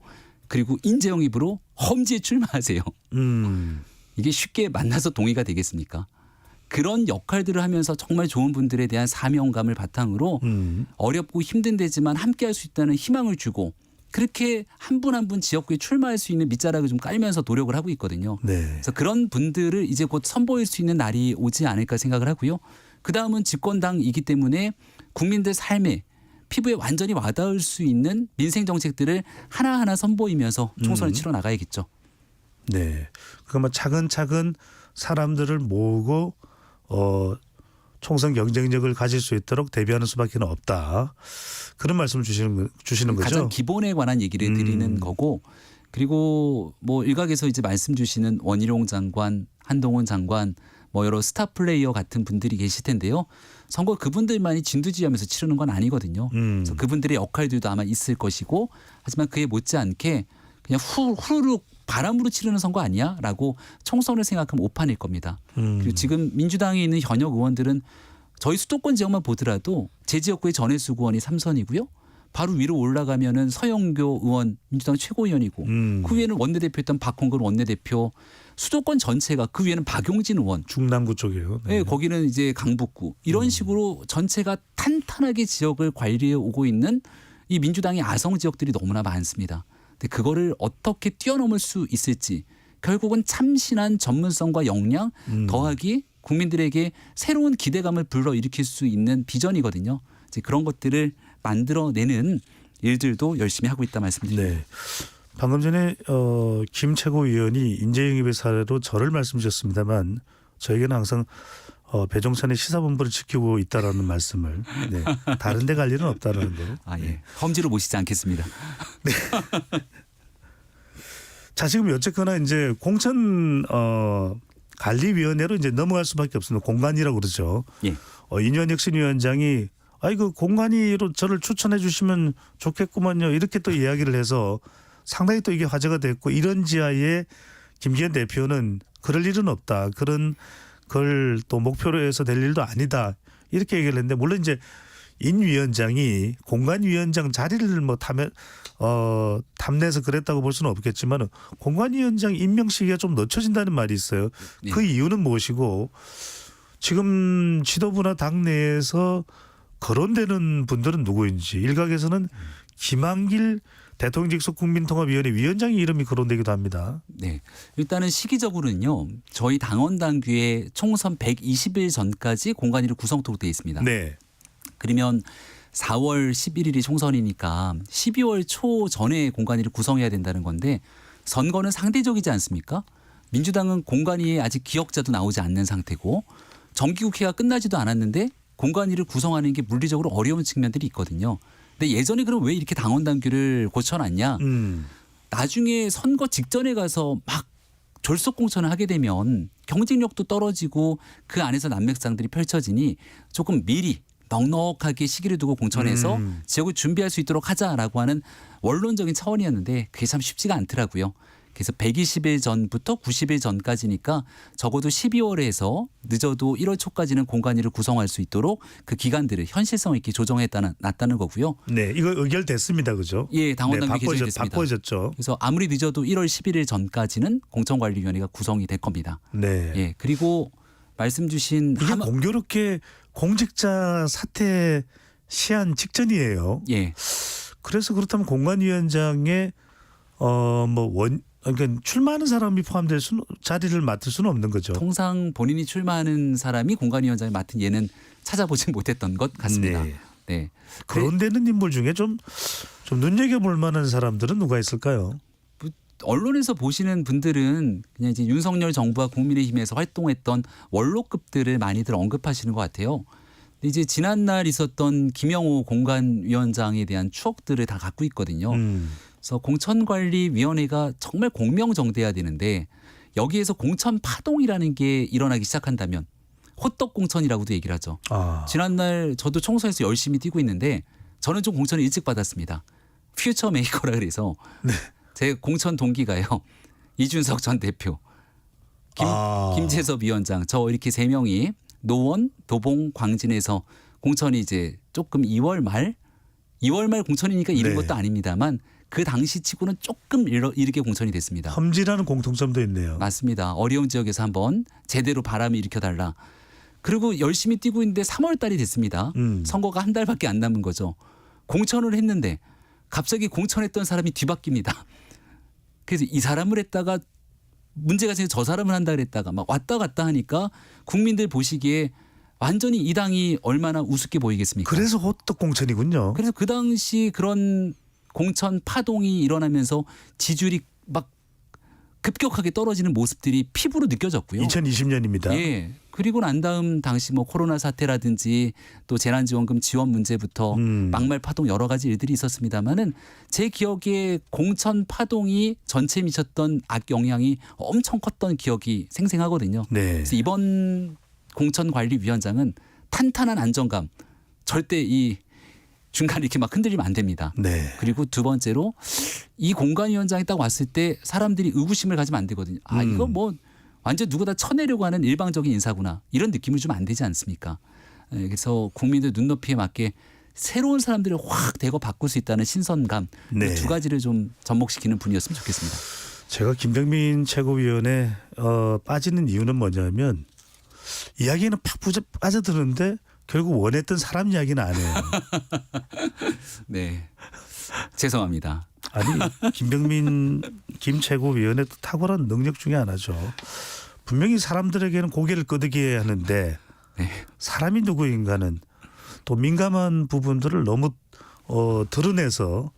그리고 인재영입으로 험지에 출마하세요. 이게 쉽게 만나서 동의가 되겠습니까? 그런 역할들을 하면서 정말 좋은 분들에 대한 사명감을 바탕으로 어렵고 힘든 데지만 함께할 수 있다는 희망을 주고 그렇게 한 분 한 분 지역구에 출마할 수 있는 밑자락을 좀 깔면서 노력을 하고 있거든요. 네. 그래서 그런 분들을 이제 곧 선보일 수 있는 날이 오지 않을까 생각을 하고요. 그다음은 집권당이기 때문에 국민들 삶에 피부에 완전히 와닿을 수 있는 민생 정책들을 하나하나 선보이면서 총선을 치러 나가야겠죠. 네. 그러면 차근차근 사람들을 모으고 총선 경쟁력을 가질 수 있도록 대비하는 수밖에 없다. 그런 말씀을 주시는 거죠. 가장 기본에 관한 얘기를 드리는 거고 그리고 뭐 일각에서 이제 말씀 주시는 원희룡 장관, 한동훈 장관 뭐 여러 스타 플레이어 같은 분들이 계실 텐데요. 선거 그분들만이 진두지휘하면서 치르는 건 아니거든요. 그래서 그분들의 역할들도 아마 있을 것이고 하지만 그에 못지않게 그냥 후루룩 바람으로 치르는 선거 아니야라고 총선을 생각하면 오판일 겁니다. 그리고 지금 민주당에 있는 현역 의원들은 저희 수도권 지역만 보더라도 제 지역구의 전해수 의원이 3선이고요. 바로 위로 올라가면은 서영교 의원 민주당 최고위원이고 그 위에는 원내대표였던 박홍근 원내대표 수도권 전체가 그 위에는 박용진 의원 중남구 쪽이에요. 네. 거기는 이제 강북구 이런 식으로 전체가 탄탄하게 지역을 관리해 오고 있는 이 민주당의 아성 지역들이 너무나 많습니다. 근데 그거를 어떻게 뛰어넘을 수 있을지 결국은 참신한 전문성과 역량 더하기 국민들에게 새로운 기대감을 불러일으킬 수 있는 비전이거든요. 이제 그런 것들을 만들어내는 일들도 열심히 하고 있다 말씀드립니다. 네. 방금 전에 김 최고위원이 인재영입의 사례로 저를 말씀 주셨습니다만 저에게는 항상 배종찬의 시사본부를 지키고 있다라는 말씀을 네. 다른 데 갈 일은 없다라는 거. 아, 예. 험지로 모시지 않겠습니다. 네. 자, 지금 어쨌거나 이제 공천 관리위원회로 이제 넘어갈 수밖에 없습니다. 공관위라고 그러죠. 예. 인현 혁신위원장이 아이고 공관위로 저를 추천해 주시면 좋겠구만요. 이렇게 또 이야기를 해서 상당히 또 이게 화제가 됐고 이런 지하에 김기현 대표는 그럴 일은 없다. 그런 걸 또 목표로 해서 될 일도 아니다. 이렇게 얘기를 했는데 물론 이제 인 위원장이 공관위원장 자리를 뭐 탐내서 그랬다고 볼 수는 없겠지만 공관위원장 임명 시기가 좀 늦춰진다는 말이 있어요. 네. 그 이유는 무엇이고 지금 지도부나 당내에서 거론되는 분들은 누구인지 일각에서는 김한길 대통령 직속 국민통합위원회 위원장의 이름이 거론되기도 합니다. 네, 일단은 시기적으로는요. 저희 당원 당규에 총선 120일 전까지 공관위를 구성토록 되어 있습니다. 네. 그러면 4월 11일이 총선이니까 12월 초 전에 공관위를 구성해야 된다는 건데 선거는 상대적이지 않습니까? 민주당은 공관위에 아직 기억자도 나오지 않는 상태고 정기국회가 끝나지도 않았는데 공관위를 구성하는 게 물리적으로 어려운 측면들이 있거든요. 근데 예전에 그럼 왜 이렇게 당원 당규를 고쳐놨냐? 나중에 선거 직전에 가서 막 졸속 공천을 하게 되면 경쟁력도 떨어지고 그 안에서 난맥상들이 펼쳐지니 조금 미리 넉넉하게 시기를 두고 공천해서 지역을 준비할 수 있도록 하자라고 하는 원론적인 차원이었는데 그게 참 쉽지가 않더라고요. 그래서 120일 전부터 90일 전까지니까 적어도 12월에서 늦어도 1월 초까지는 공관위를 구성할 수 있도록 그 기간들을 현실성 있게 조정해놨다는 거고요. 네, 이거 의결됐습니다, 그죠? 예, 당원 당규 개정이 됐습니다. 바꿔졌죠. 그래서 아무리 늦어도 1월 11일 전까지는 공천관리위원회가 구성이 될 겁니다. 네. 예, 그리고 말씀 주신 이게 공교롭게 공직자 사퇴 시한 직전이에요. 예. 그래서 그렇다면 공관위원장의 그러니까 출마하는 사람이 포함될 수는 자리를 맡을 수는 없는 거죠. 통상 본인이 출마하는 사람이 공관위원장을 맡은 예는 찾아보지 못했던 것 같습니다. 네. 네. 거론되는 인물 중에 좀 눈여겨볼 만한 사람들은 누가 있을까요? 언론에서 보시는 분들은 그냥 이제 윤석열 정부와 국민의힘에서 활동했던 원로급들을 많이들 언급하시는 것 같아요. 근데 이제 지난날 있었던 김영호 공관위원장에 대한 추억들을 다 갖고 있거든요. 그래서 공천관리위원회가 정말 공명정대해야 되는데 여기에서 공천 파동이라는 게 일어나기 시작한다면 호떡 공천이라고도 얘기를 하죠. 지난날 저도 총선에서 열심히 뛰고 있는데 저는 좀 공천을 일찍 받았습니다. 퓨처 메이커라 그래서 네. 제 공천 동기가요. 이준석 전 대표, 김재섭 위원장 저 이렇게 3명이 노원, 도봉, 광진에서 공천이 이제 조금 2월 말 공천이니까 이른 것도 아닙니다만 그 당시 치고는 조금 이르게 공천이 됐습니다. 험지라는 공통점도 있네요. 맞습니다. 어려운 지역에서 한번 제대로 바람을 일으켜달라. 그리고 열심히 뛰고 있는데 3월 달이 됐습니다. 선거가 한 달밖에 안 남은 거죠. 공천을 했는데 갑자기 공천했던 사람이 뒤바뀝니다. 그래서 이 사람을 했다가 문제가 생겨 저 사람을 한다 그랬다가 막 왔다 갔다 하니까 국민들 보시기에 완전히 이 당이 얼마나 우습게 보이겠습니까? 그래서 호떡 공천이군요. 그래서 그 당시 그런 공천 파동이 일어나면서 지지율이 막 급격하게 떨어지는 모습들이 피부로 느껴졌고요. 2020년입니다. 예. 그리고 난 다음 당시 뭐 코로나 사태라든지 또 재난지원금 지원 문제부터 막말 파동 여러 가지 일들이 있었습니다만은 제 기억에 공천 파동이 전체에 미쳤던 악영향이 엄청 컸던 기억이 생생하거든요. 네. 그래서 이번 공천관리위원장은 탄탄한 안정감, 절대 이 중간에 이렇게 막 흔들리면 안 됩니다. 네. 그리고 두 번째로 이 공관위원장이 딱 왔을 때 사람들이 의구심을 가지면 안 되거든요. 아 이거 뭐 완전 누구 다 쳐내려고 하는 일방적인 인사구나 이런 느낌을 주면 안 되지 않습니까? 그래서 국민들 눈높이에 맞게 새로운 사람들을 확 대거 바꿀 수 있다는 신선감 네. 이 두 가지를 좀 접목시키는 분이었으면 좋겠습니다. 제가 김병민 최고위원에 빠지는 이유는 뭐냐면 이야기는 팍 빠져드는데 결국 원했던 사람 이야기는 안 해요. 네, 죄송합니다. 아니 김병민 김 최고위원의 탁월한 능력 중에 하나죠. 분명히 사람들에게는 고개를 끄덕여야 하는데 네. 사람이 누구인가는 또 민감한 부분들을 너무 드러내서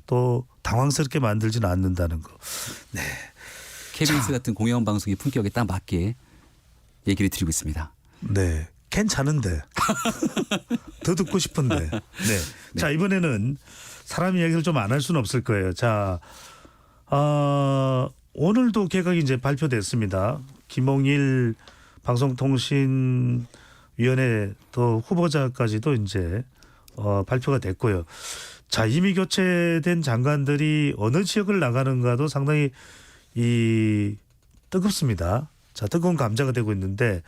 또 당황스럽게 만들지는 않는다는 거. 네. KBS 같은 공영방송의 품격에 딱 맞게 얘기를 드리고 있습니다. 네. 괜찮은데 더 듣고 싶은데. 네. 자 이번에는 사람 이야기를 좀 안 할 수는 없을 거예요. 자 오늘도 개각이 이제 발표됐습니다. 김홍일 방송통신위원회 또 후보자까지도 이제 발표가 됐고요. 자 이미 교체된 장관들이 어느 지역을 나가는가도 상당히 뜨겁습니다. 자 뜨거운 감자가 되고 있는데.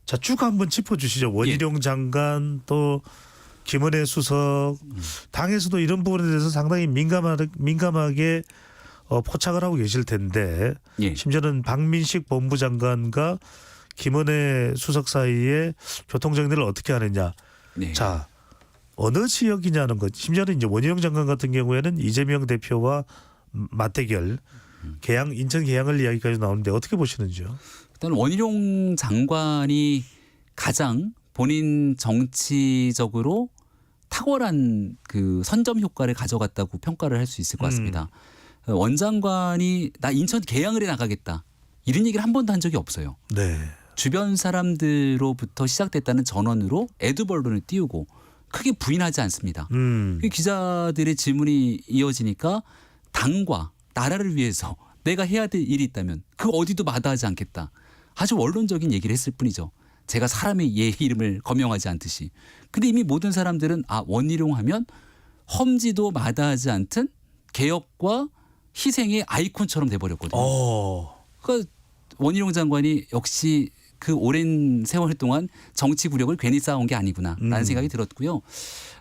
자, 쭉 한번 짚어주시죠. 원희룡 장관 또 김은혜 수석 당에서도 이런 부분에 대해서 상당히 민감하게 포착을 하고 계실 텐데 심지어는 박민식 본부장관과 김은혜 수석 사이에 교통정리를 어떻게 하느냐. 자 어느 지역이냐는 것. 심지어는 이제 원희룡 장관 같은 경우에는 이재명 대표와 맞대결 계양 인천 계양을 이야기까지 나오는데 어떻게 보시는지요? 일단 원희룡 장관이 가장 본인 정치적으로 탁월한 그 선점 효과를 가져갔다고 평가를 할 수 있을 것 같습니다. 원 장관이 나 인천 계양을에 나가겠다 이런 얘기를 한 번도 한 적이 없어요. 네. 주변 사람들로부터 시작됐다는 전원으로 에드벌론을 띄우고 크게 부인하지 않습니다. 기자들의 질문이 이어지니까 당과 나라를 위해서 내가 해야 될 일이 있다면 그 어디도 마다하지 않겠다. 아주 원론적인 얘기를 했을 뿐이죠. 제가 사람의 이름을 거명하지 않듯이. 근데 이미 모든 사람들은 원희룡 하면 험지도 마다하지 않든 개혁과 희생의 아이콘처럼 돼버렸거든요. 그러니까 원희룡 장관이 역시 그 오랜 세월 동안 정치 구력을 괜히 쌓아온 게 아니구나라는 생각이 들었고요.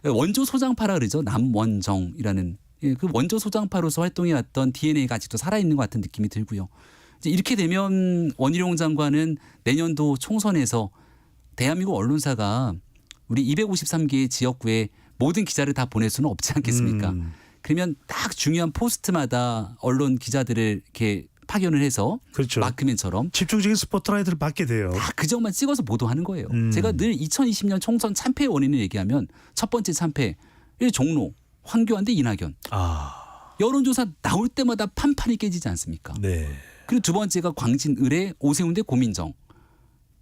원조 소장파라 그러죠. 남원정이라는 그 원조 소장파로서 활동해왔던 DNA가 아직도 살아있는 것 같은 느낌이 들고요. 이제 이렇게 되면 원희룡 장관은 내년도 총선에서 대한민국 언론사가 우리 253개의 지역구에 모든 기자를 다 보낼 수는 없지 않겠습니까? 그러면 딱 중요한 포스트마다 언론 기자들을 이렇게 파견을 해서 그렇죠. 마크맨처럼 집중적인 스포트라이트를 받게 돼요. 다 그 점만 찍어서 보도하는 거예요. 제가 늘 2020년 총선 참패의 원인을 얘기하면 첫 번째 참패 종로 황교안 대 이낙연. 여론조사 나올 때마다 판판이 깨지지 않습니까? 네. 그리고 두 번째가 광진 의뢰 오세훈 대 고민정.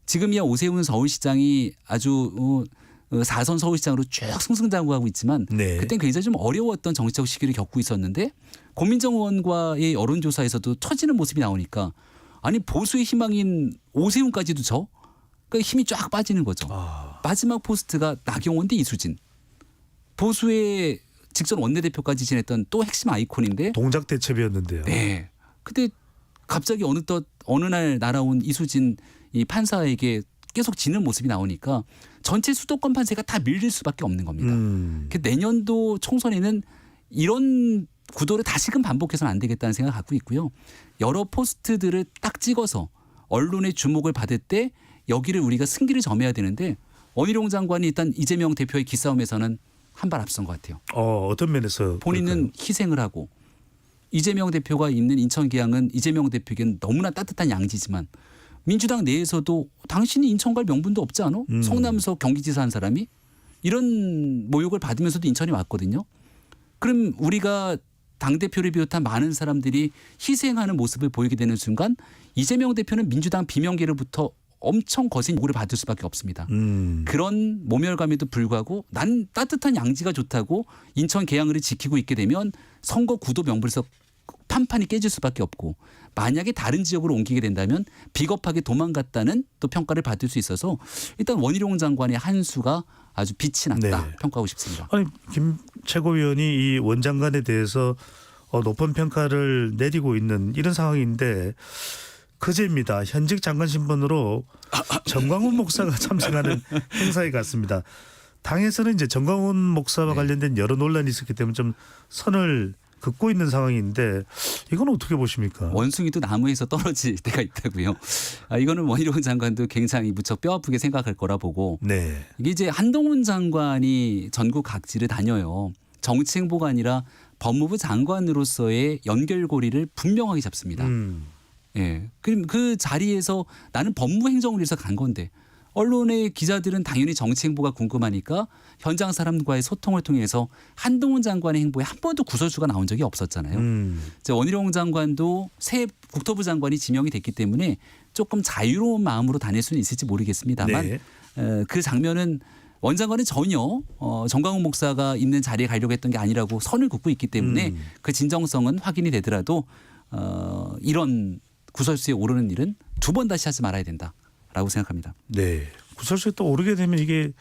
지금이야 오세훈 서울시장이 아주 4선 서울시장으로 쭉 승승장구하고 있지만 그땐 굉장히 좀 어려웠던 정치적 시기를 겪고 있었는데 고민정 의원과의 여론조사에서도 처지는 모습이 나오니까 아니 보수의 희망인 오세훈까지도 그러니까 힘이 쫙 빠지는 거죠. 마지막 포스트가 나경원 대 이수진. 보수의 직전 원내대표까지 지냈던 또 핵심 아이콘인데 동작 대첩이었는데요. 네. 근데 갑자기 어느 날 날아온 이수진 이 판사에게 계속 지는 모습이 나오니까 전체 수도권 판세가 다 밀릴 수밖에 없는 겁니다. 내년도 총선에는 이런 구도를 다시금 반복해서는 안 되겠다는 생각을 갖고 있고요. 여러 포스트들을 딱 찍어서 언론의 주목을 받을 때 여기를 우리가 승기를 점해야 되는데 원희룡 장관이 일단 이재명 대표의 기싸움에서는 한 발 앞선 것 같아요. 어떤 면에서 본인은 희생을 하고 이재명 대표가 있는 인천계양은 이재명 대표에게는 너무나 따뜻한 양지지만 민주당 내에서도 당신이 인천 갈 명분도 없지 않아? 성남서 경기지사 한 사람이 이런 모욕을 받으면서도 인천에 왔거든요. 그럼 우리가 당대표를 비롯한 많은 사람들이 희생하는 모습을 보이게 되는 순간 이재명 대표는 민주당 비명계로부터 엄청 거센 요구를 받을 수밖에 없습니다. 그런 모멸감에도 불구하고 난 따뜻한 양지가 좋다고 인천 계양을 지키고 있게 되면 선거 구도 명분에서 판판이 깨질 수밖에 없고 만약에 다른 지역으로 옮기게 된다면 비겁하게 도망갔다는 또 평가를 받을 수 있어서 일단 원희룡 장관의 한 수가 아주 빛이 났다 평가하고 싶습니다. 아니 김 최고위원이 이 원장관에 대해서 높은 평가를 내리고 있는 이런 상황인데 그제입니다. 현직 장관 신분으로 정광훈 목사가 참석하는 행사에 갔습니다. 당에서는 이제 정광훈 목사와 관련된 여러 논란이 있었기 때문에 좀 선을 긋고 있는 상황인데 이건 어떻게 보십니까? 원숭이도 나무에서 떨어질 때가 있다고요. 이거는 원희룡 장관도 굉장히 무척 뼈아프게 생각할 거라 보고 이게 이제 한동훈 장관이 전국 각지를 다녀요. 정치 행보가 아니라 법무부 장관으로서의 연결고리를 분명하게 잡습니다. 예. 그럼 그 자리에서 나는 법무행정을 위해서 간 건데 언론의 기자들은 당연히 정치 행보가 궁금하니까 현장 사람과의 소통을 통해서 한동훈 장관의 행보에 한 번도 구설수가 나온 적이 없었잖아요. 원희룡 장관도 새 국토부 장관이 지명이 됐기 때문에 조금 자유로운 마음으로 다닐 수는 있을지 모르겠습니다만 그 장면은 원 장관은 전혀 정광훈 목사가 있는 자리에 가려고 했던 게 아니라고 선을 긋고 있기 때문에 그 진정성은 확인이 되더라도 이런 구설수에 오르는 일은 두 번 다시 하지 말아야 된다라고 생각합니다. 네. 구설수에 또 오르게 되면 이게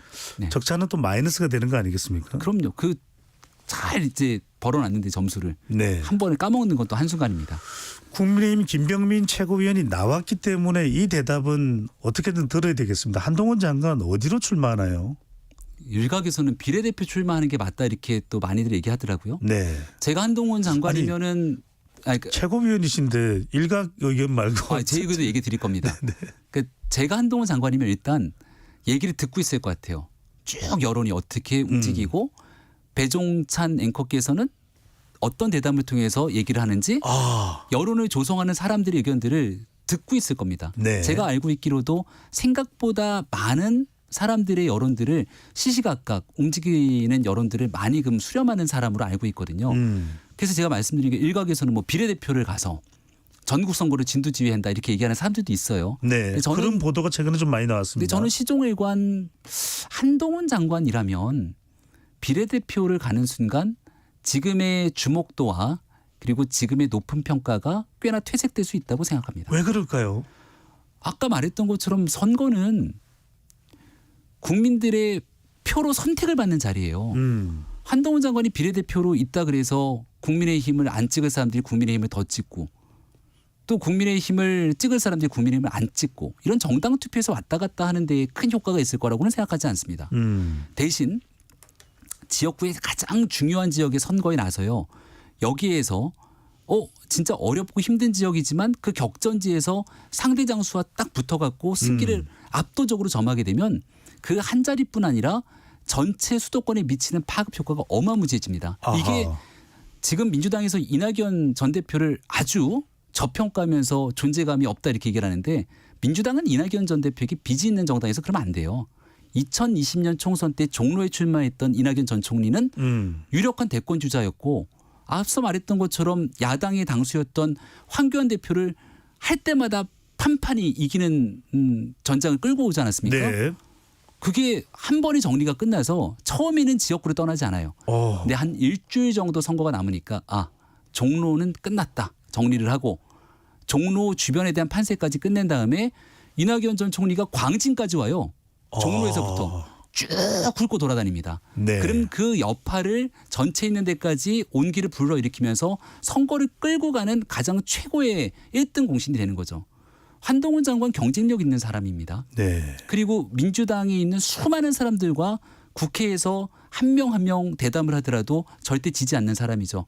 적자는 또 마이너스가 되는 거 아니겠습니까? 그럼요. 그 잘 이제 벌어놨는데 점수를 한 번에 까먹는 것도 한순간입니다. 국민의힘 김병민 최고위원이 나왔기 때문에 이 대답은 어떻게든 들어야 되겠습니다. 한동훈 장관 어디로 출마하나요? 일각에서는 비례대표 출마하는 게 맞다 이렇게 또 많이들 얘기하더라고요. 제가 한동훈 장관이면은 최고위원이신데 일각 의견 말고 제 의견도 얘기 드릴 겁니다. 그러니까 제가 한동훈 장관이면 일단 얘기를 듣고 있을 것 같아요. 쭉 여론이 어떻게 움직이고 배종찬 앵커께서는 어떤 대담을 통해서 얘기를 하는지 여론을 조성하는 사람들의 의견들을 듣고 있을 겁니다. 제가 알고 있기로도 생각보다 많은 사람들의 여론들을 시시각각 움직이는 여론들을 많이 수렴하는 사람으로 알고 있거든요. 그래서 제가 말씀드린 게 일각에서는 뭐 비례대표를 가서 전국 선거를 진두지휘한다 이렇게 얘기하는 사람들도 있어요. 저는 그런 보도가 최근에 좀 많이 나왔습니다. 근데 저는 시종일관 한동훈 장관이라면 비례대표를 가는 순간 지금의 주목도와 그리고 지금의 높은 평가가 꽤나 퇴색될 수 있다고 생각합니다. 왜 그럴까요? 아까 말했던 것처럼 선거는 국민들의 표로 선택을 받는 자리예요. 한동훈 장관이 비례대표로 있다 그래서 국민의힘을 안 찍을 사람들이 국민의힘을 더 찍고 또 국민의힘을 찍을 사람들이 국민의힘을 안 찍고 이런 정당 투표에서 왔다 갔다 하는 데 큰 효과가 있을 거라고는 생각하지 않습니다. 대신 지역구의 가장 중요한 지역의 선거에 나서요. 여기에서 진짜 어렵고 힘든 지역이지만 그 격전지에서 상대 장수와 딱 붙어갖고 승기를 압도적으로 점하게 되면 그 한 자리뿐 아니라 전체 수도권에 미치는 파급 효과가 어마무지해집니다. 이게 지금 민주당에서 이낙연 전 대표를 아주 저평가하면서 존재감이 없다 이렇게 얘기를 하는데 민주당은 이낙연 전 대표에게 빚이 있는 정당에서 그러면 안 돼요. 2020년 총선 때 종로에 출마했던 이낙연 전 총리는 유력한 대권 주자였고 앞서 말했던 것처럼 야당의 당수였던 황교안 대표를 할 때마다 판판이 이기는 전장을 끌고 오지 않았습니까? 그게 한 번의 정리가 끝나서 처음에는 지역구로 떠나지 않아요. 근데 한 일주일 정도 선거가 남으니까 종로는 끝났다. 정리를 하고 종로 주변에 대한 판세까지 끝낸 다음에 이낙연 전 총리가 광진까지 와요. 종로에서부터 쭉 훑고 돌아다닙니다. 그럼 그 여파를 전체 있는 데까지 온기를 불러일으키면서 선거를 끌고 가는 가장 최고의 1등 공신이 되는 거죠. 한동훈 장관 경쟁력 있는 사람입니다. 그리고 민주당에 있는 수많은 사람들과 국회에서 한 명 한 명 대담을 하더라도 절대 지지 않는 사람이죠.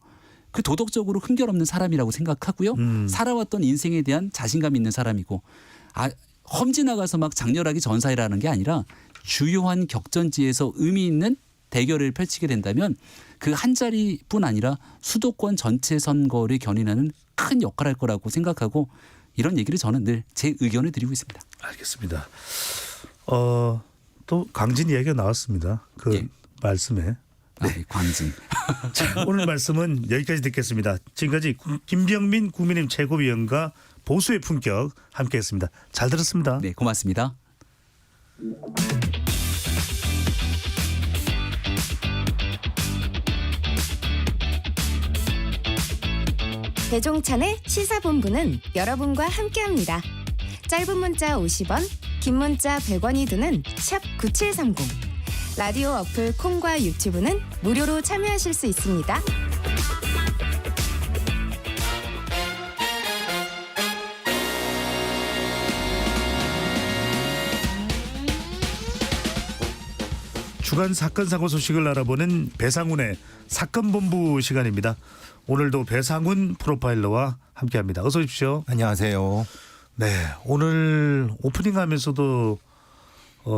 그 도덕적으로 흠결 없는 사람이라고 생각하고요. 살아왔던 인생에 대한 자신감 있는 사람이고 험지 나가서 막 장렬하게 전사이라는 게 아니라 주요한 격전지에서 의미 있는 대결을 펼치게 된다면 그 한 자리뿐 아니라 수도권 전체 선거를 견인하는 큰 역할을 할 거라고 생각하고 이런 얘기를 저는 늘 제 의견을 드리고 있습니다. 알겠습니다. 또 광진 이야기가 나왔습니다. 그 말씀에. 네. 광진. 자, 오늘 말씀은 여기까지 듣겠습니다. 지금까지 김병민 국민의힘 최고위원과 보수의 품격 함께했습니다. 잘 들었습니다. 네, 고맙습니다. 배종찬의 시사본부는 여러분과 함께합니다. 짧은 문자 50원, 긴 문자 100원이 드는 샵 9730. 라디오 어플 콩과 유튜브는 무료로 참여하실 수 있습니다. 주간 사건 사고 소식을 알아보는 배상훈의 사건본부 시간입니다. 오늘도 배상훈 프로파일러와 함께합니다. 어서 오십시오. 안녕하세요. 네, 오늘 오프닝하면서도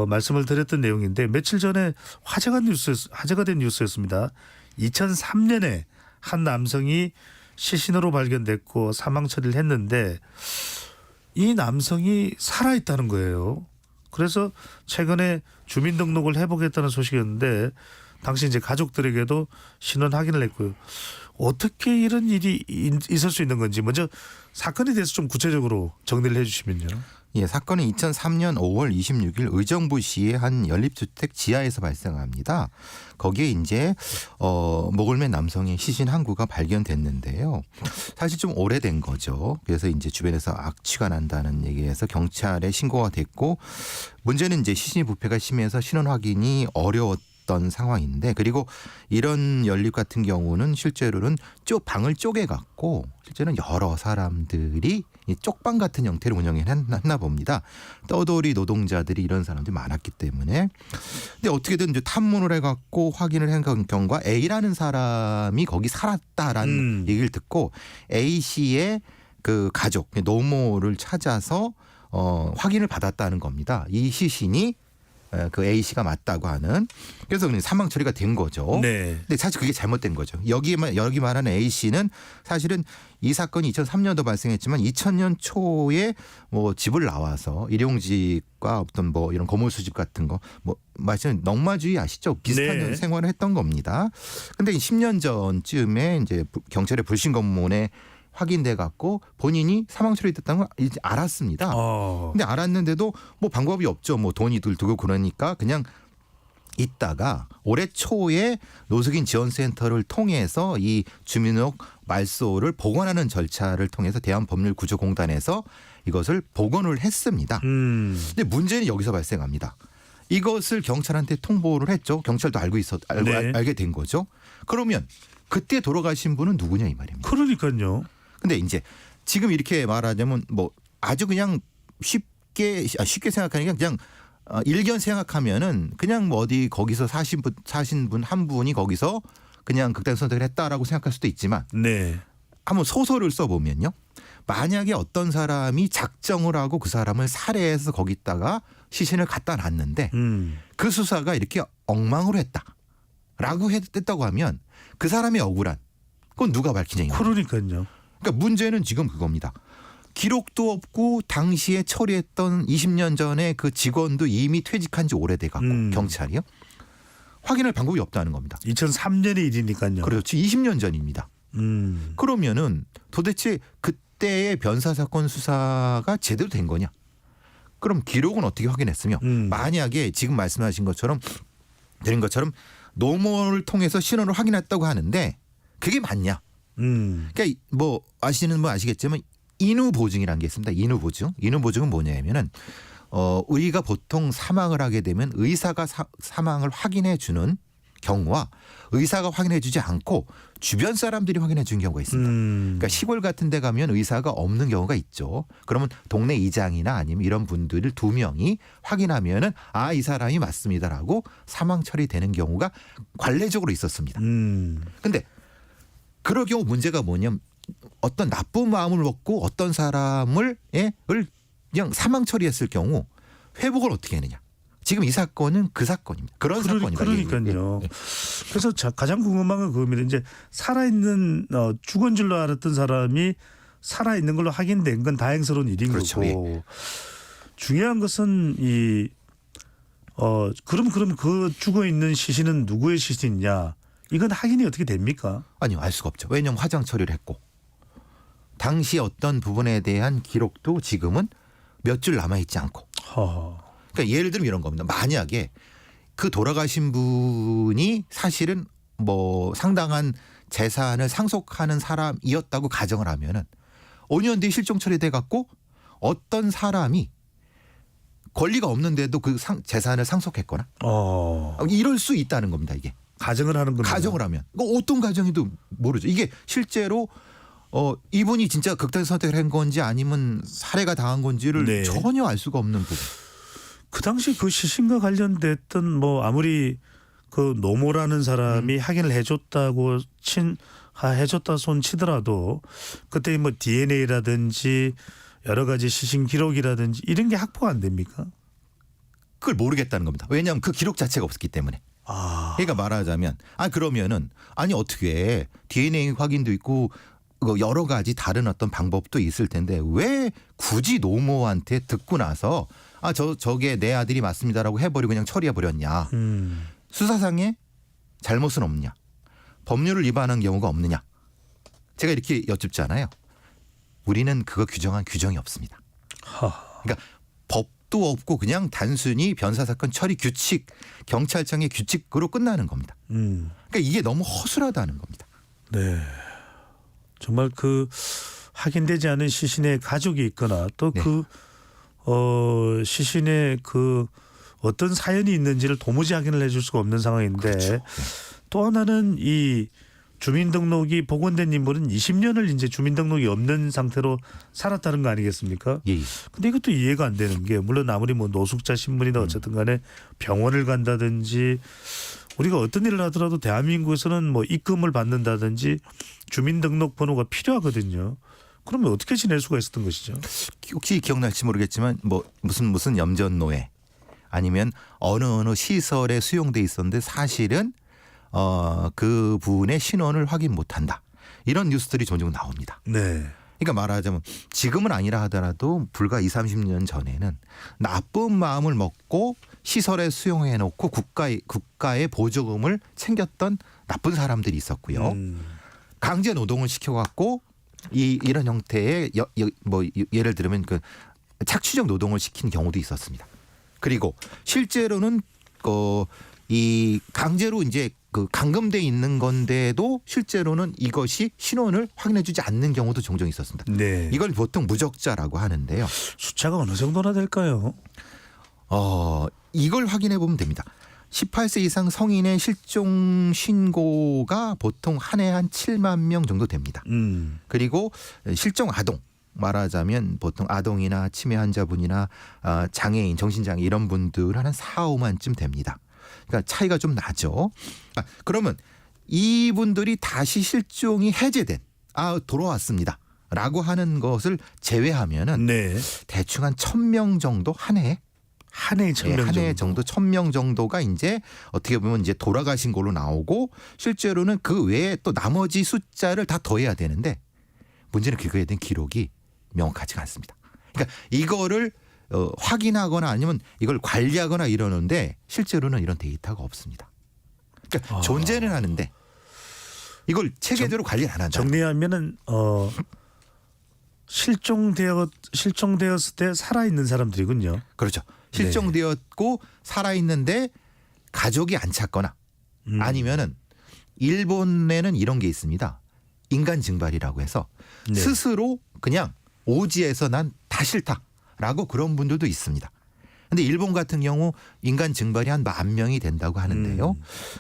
말씀을 드렸던 내용인데 며칠 전에 화제가 된 뉴스였습니다. 2003년에 한 남성이 시신으로 발견됐고 사망 처리를 했는데 이 남성이 살아있다는 거예요. 그래서 최근에 주민등록을 해보겠다는 소식이었는데 당시 이제 가족들에게도 신원 확인을 했고요. 어떻게 이런 일이 있을 수 있는 건지 먼저 사건에 대해서 좀 구체적으로 정리를 해주시면요. 예, 사건은 2003년 5월 26일 의정부시의 한 연립주택 지하에서 발생합니다. 거기에 이제 목을 맨 남성의 시신 한 구가 발견됐는데요. 사실 좀 오래된 거죠. 그래서 이제 주변에서 악취가 난다는 얘기에서 경찰에 신고가 됐고 문제는 이제 시신이 부패가 심해서 신원 확인이 어려웠던 상황인데 그리고 이런 연립 같은 경우는 실제로는 방을 쪼개갖고 실제는 여러 사람들이 이 쪽방 같은 형태로 운영했나 봅니다. 떠돌이 노동자들이 이런 사람들이 많았기 때문에. 근데 어떻게든 이제 탐문을 해갖고 확인을 한 경우가 A라는 사람이 거기 살았다라는 얘기를 듣고 A 씨의 그 가족 노모를 찾아서 확인을 받았다는 겁니다. 이 시신이 그 A 씨가 맞다고 하는. 그래서 그냥 사망 처리가 된 거죠. 네. 근데 사실 그게 잘못된 거죠. 여기 말하는 A 씨는 사실은 이 사건이 2003년도 발생했지만 2000년 초에 뭐 집을 나와서 일용직과 어떤 뭐 이런 거물수집 같은 거 뭐 마치 넉마주의 아시죠? 비슷한 네. 생활을 했던 겁니다. 근데 10년 전쯤에 이제 경찰의 불신 검문에 확인돼 갖고 본인이 사망 처리됐다는 걸 이제 알았습니다. 근데 알았는데도 뭐 방법이 없죠. 뭐 돈이 들고 그러니까 그냥 있다가 올해 초에 노숙인 지원센터를 통해서 이 주민등록 말소를 복원하는 절차를 통해서 대한법률구조공단에서 이것을 복원을 했습니다. 근데 문제는 여기서 발생합니다. 이것을 경찰한테 통보를 했죠. 경찰도 알게 된 거죠. 그러면 그때 돌아가신 분은 누구냐 이 말입니다. 그러니까요. 근데 이제 지금 이렇게 말하자면 뭐 아주 그냥 쉽게 생각하니까 그냥 일견 생각하면은 그냥 뭐 어디 거기서 사신 분 한 분이 거기서 그냥 극단 선택을 했다라고 생각할 수도 있지만 한번 소설을 써보면요. 만약에 어떤 사람이 작정을 하고 그 사람을 살해해서 거기다가 시신을 갖다 놨는데 그 수사가 이렇게 엉망으로 했다라고 했다고 하면 그 사람이 억울한 그건 누가 밝히냐. 그러니까요. 그러니까 문제는 지금 그겁니다. 기록도 없고 당시에 처리했던 20년 전에 그 직원도 이미 퇴직한 지 오래돼 갖고 경찰이요. 확인할 방법이 없다는 겁니다. 2003년의 일이니까요. 그렇죠. 20년 전입니다. 그러면은 도대체 그때의 변사 사건 수사가 제대로 된 거냐? 그럼 기록은 어떻게 확인했으며 만약에 지금 말씀하신 것처럼 드린 것처럼 노모를 통해서 신원을 확인했다고 하는데 그게 맞냐? 그러니까 뭐 아시는 분 아시겠지만 인후 보증이라는 게 있습니다. 인후 보증. 인후 보증은 뭐냐면은 의가 보통 사망을 하게 되면 의사가 사망을 확인해 주는 경우와 의사가 확인해 주지 않고 주변 사람들이 확인해 주는 경우가 있습니다. 그러니까 시골 같은 데 가면 의사가 없는 경우가 있죠. 그러면 동네 이장이나 아니면 이런 분들 2명이 확인하면은 아, 이 사람이 맞습니다라고 사망 처리되는 경우가 관례적으로 있었습니다. 근데 그럴 경우 문제가 뭐냐면 어떤 나쁜 마음을 먹고 어떤 사람을 그냥 사망 처리했을 경우 회복을 어떻게 하느냐. 지금 이 사건은 그 사건입니다. 그런 사건입니다. 그러니까요. 그래서 가장 궁금한 건 그겁니다. 이제 살아있는 죽은 줄로 알았던 사람이 살아있는 걸로 확인된 건 다행스러운 일인 그렇죠. 거고 중요한 것은 그럼 그 죽어 있는 시신은 누구의 시신이냐? 이건 확인이 어떻게 됩니까? 아니요, 알 수가 없죠. 왜냐하면 화장 처리를 했고 당시 어떤 부분에 대한 기록도 지금은 몇 줄 남아있지 않고. 그러니까 예를 들면 이런 겁니다. 만약에 그 돌아가신 분이 사실은 뭐 상당한 재산을 상속하는 사람이었다고 가정을 하면은 5년 뒤에 실종 처리돼 갖고 어떤 사람이 권리가 없는데도 그 재산을 상속했거나 이럴 수 있다는 겁니다. 이게 가정을 하는 겁니다. 가정을 하면 어떤 가정이도 모르죠. 이게 실제로 이분이 진짜 극단 선택을 한 건지 아니면 살해가 당한 건지를 전혀 알 수가 없는 부분. 그 당시 그 시신과 관련됐던 뭐 아무리 그 노모라는 사람이 확인을 해줬다고 해줬다 손 치더라도 그때 뭐 DNA라든지 여러 가지 시신 기록이라든지 이런 게 확보가 안 됩니까? 그걸 모르겠다는 겁니다. 왜냐하면 그 기록 자체가 없었기 때문에. 그러니까 말하자면 그러면은 어떻게 DNA 확인도 있고 여러 가지 다른 어떤 방법도 있을 텐데 왜 굳이 노모한테 듣고 나서 저게 내 아들이 맞습니다라고 해버리고 그냥 처리해버렸냐. 수사상에 잘못은 없냐. 법률을 위반한 경우가 없느냐. 제가 이렇게 여쭙잖아요. 우리는 그거 규정한 규정이 없습니다. 그러니까 법도 없고 그냥 단순히 변사사건 처리 규칙, 경찰청의 규칙으로 끝나는 겁니다. 그러니까 이게 너무 허술하다는 겁니다. 네. 정말 그 확인되지 않은 시신의 가족이 있거나 또 그 시신의 그 어떤 사연이 있는지를 도무지 확인을 해줄 수가 없는 상황인데 그렇죠. 또 하나는 이 주민등록이 복원된 인물은 20년을 이제 주민등록이 없는 상태로 살았다는 거 아니겠습니까? 예. 근데 이것도 이해가 안 되는 게 물론 아무리 뭐 노숙자 신분이나 어쨌든 간에 병원을 간다든지 우리가 어떤 일을 하더라도 대한민국에서는 뭐 입금을 받는다든지 주민등록 번호가 필요하거든요. 그러면 어떻게 지낼 수가 있었던 것이죠? 혹시 기억날지 모르겠지만 뭐 무슨 염전노예 아니면 어느 시설에 수용돼 있었는데 사실은 그 분의 신원을 확인 못한다. 이런 뉴스들이 종종 나옵니다. 네. 그러니까 말하자면 지금은 아니라 하더라도 불과 20, 30년 전에는 나쁜 마음을 먹고 시설에 수용해놓고 국가의 보조금을 챙겼던 나쁜 사람들이 있었고요. 강제 노동을 시켜갖고 이런 형태의 예를 들면 그 착취적 노동을 시킨 경우도 있었습니다. 그리고 실제로는 이 강제로 이제 그 감금돼 있는 건데도 실제로는 이것이 신원을 확인해주지 않는 경우도 종종 있었습니다. 네. 이걸 보통 무적자라고 하는데요. 숫자가 어느 정도나 될까요? 이걸 확인해 보면 됩니다. 18세 이상 성인의 실종 신고가 보통 한 해 한 7만 명 정도 됩니다. 그리고 실종 아동 말하자면 보통 아동이나 치매 환자분이나 장애인, 정신장애 이런 분들 한 4, 5만쯤 됩니다. 그러니까 차이가 좀 나죠. 그러면 이분들이 다시 실종이 해제된 돌아왔습니다. 라고 하는 것을 제외하면은 대충 한 1,000명 정도 한 해에 1,000명 정도 1,000명 정도가 이제 어떻게 보면 이제 돌아가신 걸로 나오고 실제로는 그 외에 또 나머지 숫자를 다 더해야 되는데 문제는 그거에 대한 기록이 명확하지가 않습니다. 그러니까 이거를 확인하거나 아니면 이걸 관리하거나 이러는데 실제로는 이런 데이터가 없습니다. 그러니까 존재는 하는데 이걸 체계적으로 관리를 안 한다. 정리하면은 실종되었을 때 살아있는 사람들이군요. 그렇죠. 실종되었고 살아있는데 가족이 안 찾거나 아니면은 일본에는 이런 게 있습니다. 인간 증발이라고 해서 스스로 그냥 오지에서 난 다 싫다라고 그런 분들도 있습니다. 근데 일본 같은 경우 인간 증발이 한 10,000명이 된다고 하는데요.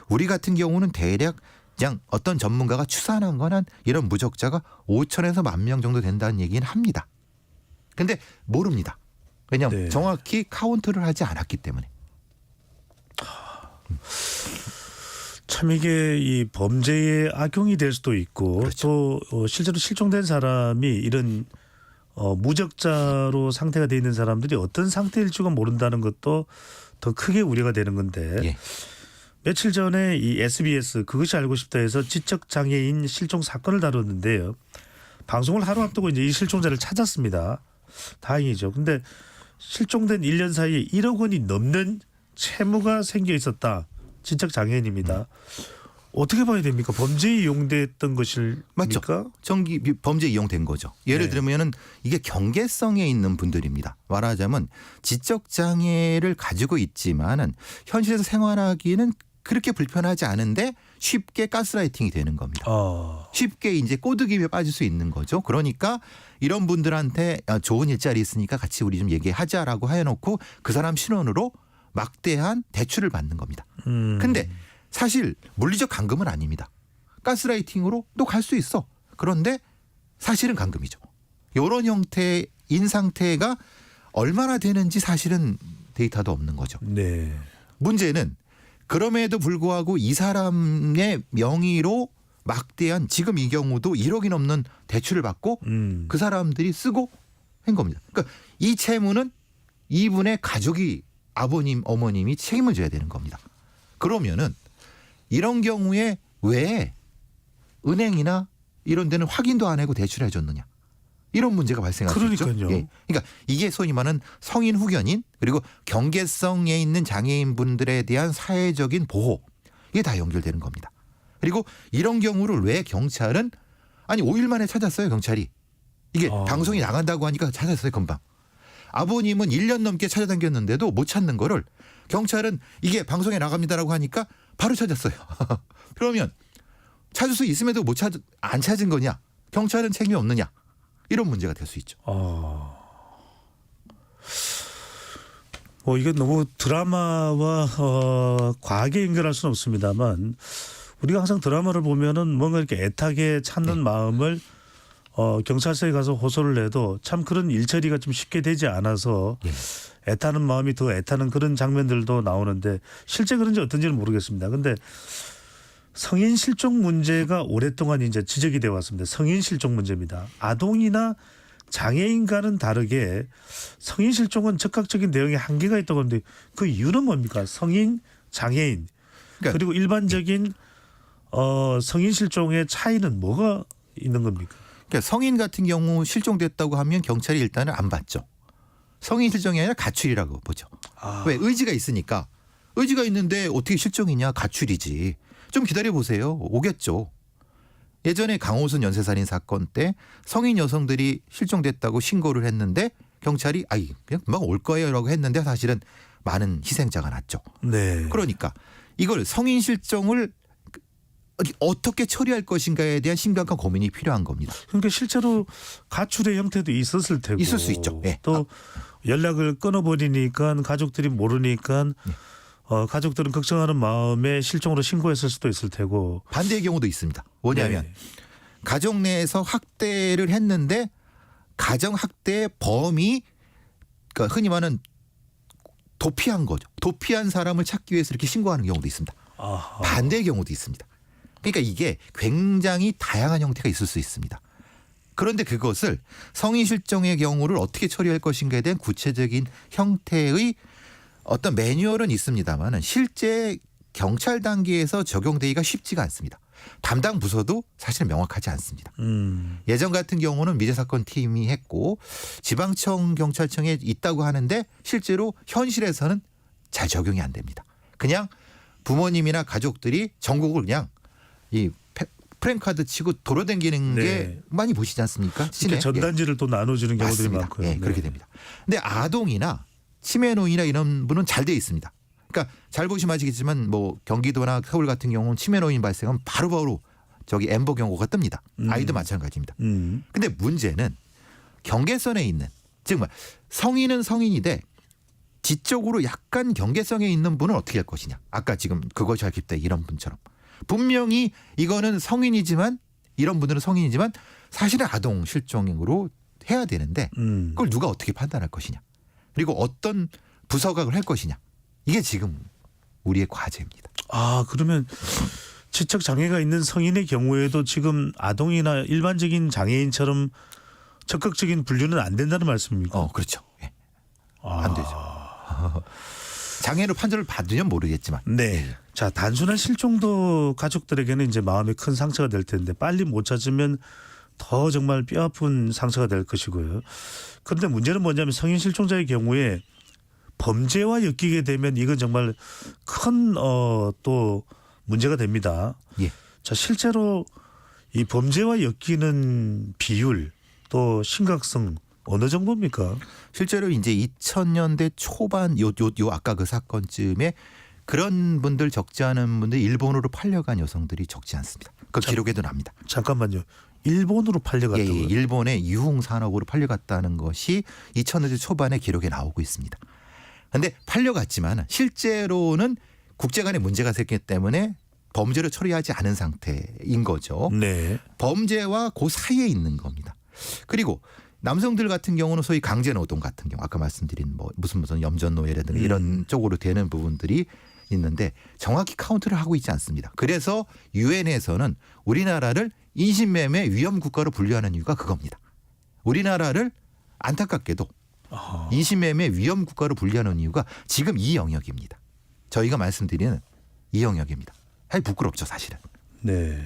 우리 같은 경우는 대략 그냥 어떤 전문가가 추산한 건 한 이런 무적자가 5,000에서 10,000명 정도 된다는 얘기는 합니다. 근데 모릅니다. 왜냐하면 정확히 카운트를 하지 않았기 때문에. 참 이게 이 범죄의 악용이 될 수도 있고 또 실제로 실종된 사람이 이런 무적자로 상태가 돼 있는 사람들이 어떤 상태일지가 모른다는 것도 더 크게 우려가 되는 건데 예. 며칠 전에 이 SBS 그것이 알고 싶다에서 지적장애인 실종 사건을 다뤘는데요. 방송을 하루 앞두고 이제 이 실종자를 찾았습니다. 다행이죠. 근데 실종된 1년 사이에 1억 원이 넘는 채무가 생겨 있었다. 지적장애인입니다. 어떻게 봐야 됩니까? 범죄에 이용됐던 것일까? 맞죠. 범죄에 이용된 거죠. 예를 네. 들면은 이게 경계성에 있는 분들입니다. 말하자면 지적 장애를 가지고 있지만은 현실에서 생활하기는 그렇게 불편하지 않은데 쉽게 가스라이팅이 되는 겁니다. 쉽게 이제 꼬드김에 빠질 수 있는 거죠. 그러니까 이런 분들한테 좋은 일자리 있으니까 같이 우리 좀 얘기하자라고 해놓고 그 사람 신원으로 막대한 대출을 받는 겁니다. 근데 사실 물리적 감금은 아닙니다. 가스라이팅으로 또 갈 수 있어. 그런데 사실은 감금이죠. 이런 형태인 상태가 얼마나 되는지 사실은 데이터도 없는 거죠. 네. 문제는 그럼에도 불구하고 이 사람의 명의로 막대한 지금 이 경우도 1억이 넘는 대출을 받고 그 사람들이 쓰고 한 겁니다. 그러니까 이 채무는 이분의 가족이 아버님, 어머님이 책임을 져야 되는 겁니다. 그러면은 이런 경우에 왜 은행이나 이런 데는 확인도 안 하고 대출해 줬느냐. 이런 문제가 발생할 수 있죠. 그러니까요. 예. 그러니까 이게 소위 말하는 성인 후견인 그리고 경계성에 있는 장애인분들에 대한 사회적인 보호 이게 다 연결되는 겁니다. 그리고 이런 경우를 왜 경찰은 아니 5일 만에 찾았어요. 경찰이. 이게 방송이 나간다고 하니까 찾았어요. 금방. 아버님은 1년 넘게 찾아다녔는데도 못 찾는 거를 경찰은 이게 방송에 나갑니다라고 하니까 바로 찾았어요. 그러면 찾을 수 있음에도 안 찾은 거냐? 경찰은 책임이 없느냐? 이런 문제가 될 수 있죠. 이게 너무 드라마와 과하게 연결할 수는 없습니다만 우리가 항상 드라마를 보면은 뭔가 이렇게 애타게 찾는 마음을 경찰서에 가서 호소를 해도 참 그런 일처리가 좀 쉽게 되지 않아서 애타는 마음이 더 애타는 그런 장면들도 나오는데 실제 그런지 어떤지는 모르겠습니다. 근데 성인 실종 문제가 오랫동안 이제 지적이 되어 왔습니다. 성인 실종 문제입니다. 아동이나 장애인과는 다르게 성인 실종은 적극적인 대응에 한계가 있다고 하는데 그 이유는 뭡니까? 성인, 장애인 그리고 일반적인 성인 실종의 차이는 뭐가 있는 겁니까? 그러니까 성인 같은 경우 실종됐다고 하면 경찰이 일단은 안 받죠. 성인 실종이 아니라 가출이라고 보죠. 왜? 의지가 있으니까. 의지가 있는데 어떻게 실종이냐? 가출이지. 좀 기다려보세요. 오겠죠. 예전에 강호순 연쇄살인 사건 때 성인 여성들이 실종됐다고 신고를 했는데 경찰이 그냥 금방 올 거예요 라고 했는데 사실은 많은 희생자가 났죠. 네. 그러니까 이걸 성인 실종을 어떻게 처리할 것인가에 대한 심각한 고민이 필요한 겁니다. 그러니까 실제로 가출의 형태도 있었을 테고 있을 수 있죠. 네. 또 연락을 끊어버리니까 가족들이 모르니까 가족들은 걱정하는 마음에 실종으로 신고했을 수도 있을 테고 반대의 경우도 있습니다. 뭐냐면 가족 내에서 학대를 했는데 가정 학대의 범위 그러니까 흔히 말하는 도피한 거죠. 도피한 사람을 찾기 위해서 이렇게 신고하는 경우도 있습니다. 반대의 경우도 있습니다. 그러니까 이게 굉장히 다양한 형태가 있을 수 있습니다. 그런데 그것을 성인 실종의 경우를 어떻게 처리할 것인가에 대한 구체적인 형태의 어떤 매뉴얼은 있습니다만 실제 경찰 단계에서 적용되기가 쉽지가 않습니다. 담당 부서도 사실 명확하지 않습니다. 예전 같은 경우는 미제사건 팀이 했고 지방청 경찰청에 있다고 하는데 실제로 현실에서는 잘 적용이 안 됩니다. 그냥 부모님이나 가족들이 전국을 그냥 이 프랭카드 치고 돌아다니는 게 많이 보시지 않습니까? 이렇게 전단지를 또 나눠주는 경우들이 맞습니다. 많고요. 네, 그렇게 됩니다. 근데 아동이나 치매 노인이나 이런 분은 잘 돼 있습니다. 그러니까 잘 보시면 아시겠지만 뭐 경기도나 서울 같은 경우는 치매 노인 발생하면 바로바로 저기 엠버 경고가 뜹니다. 아이도 마찬가지입니다. 근데 문제는 경계선에 있는 즉 성인은 성인이되 지적으로 약간 경계성에 있는 분은 어떻게 할 것이냐. 아까 지금 그것이 알기 때 이런 분처럼 분명히 이거는 성인이지만 이런 분들은 성인이지만 사실은 아동 실종으로 해야 되는데 그걸 누가 어떻게 판단할 것이냐. 그리고 어떤 부서가 그걸 할 것이냐. 이게 지금 우리의 과제입니다. 그러면 지적 장애가 있는 성인의 경우에도 지금 아동이나 일반적인 장애인처럼 적극적인 분류는 안 된다는 말씀입니까? 그렇죠. 예. 안 되죠. 장애로 판정을 받으면 모르겠지만. 네. 자, 단순한 실종도 가족들에게는 이제 마음에 큰 상처가 될 텐데 빨리 못 찾으면 더 정말 뼈아픈 상처가 될 것이고요. 그런데 문제는 뭐냐면 성인 실종자의 경우에 범죄와 엮이게 되면 이건 정말 큰 또 문제가 됩니다. 예. 자, 실제로 이 범죄와 엮이는 비율 또 심각성 어느 정도입니까? 실제로 이제 2000년대 초반 요 아까 그 사건쯤에 그런 분들 적지 않은 분들 일본으로 팔려간 여성들이 적지 않습니다. 그 기록에도 납니다. 잠깐만요. 일본으로 팔려갔다고요? 예, 일본의 유흥 산업으로 팔려갔다는 것이 2000년대 초반에 기록에 나오고 있습니다. 그런데 팔려갔지만 실제로는 국제 간에 문제가 생겼기 때문에 범죄를 처리하지 않은 상태인 거죠. 네. 범죄와 그 사이에 있는 겁니다. 그리고 남성들 같은 경우는 소위 강제노동 같은 경우 아까 말씀드린 뭐 무슨 염전노예라든가 이런 쪽으로 되는 부분들이 있는데 정확히 카운트를 하고 있지 않습니다. 그래서 유엔에서는 우리나라를 인신매매 위험 국가로 분류하는 이유가 그겁니다. 우리나라를 안타깝게도 인신매매 위험 국가로 분류하는 이유가 지금 이 영역입니다. 저희가 말씀드리는 이 영역입니다. 사실 부끄럽죠, 사실은. 네.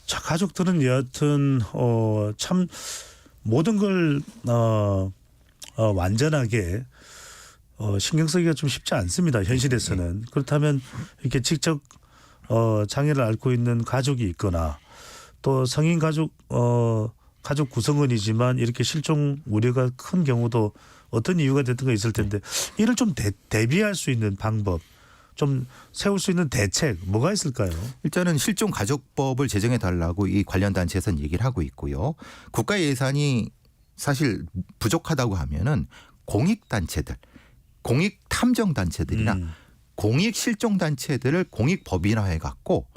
자, 가족들은 여하튼 참 모든 걸 완전하게 신경 쓰기가 좀 쉽지 않습니다. 현실에서는. 그렇다면 이렇게 직접 장애를 앓고 있는 가족이 있거나 또 성인 가족 구성원이지만 이렇게 실종 우려가 큰 경우도 어떤 이유가 됐든 가 있을 텐데 이를 좀 대비할 수 있는 방법, 좀 세울 수 있는 대책 뭐가 있을까요? 일단은 실종가족법을 제정해 달라고 이 관련 단체에서는 얘기를 하고 있고요. 국가 예산이 사실 부족하다고 하면은 공익단체들, 공익탐정단체들이나 공익실종단체들을 공익법인화해 갖고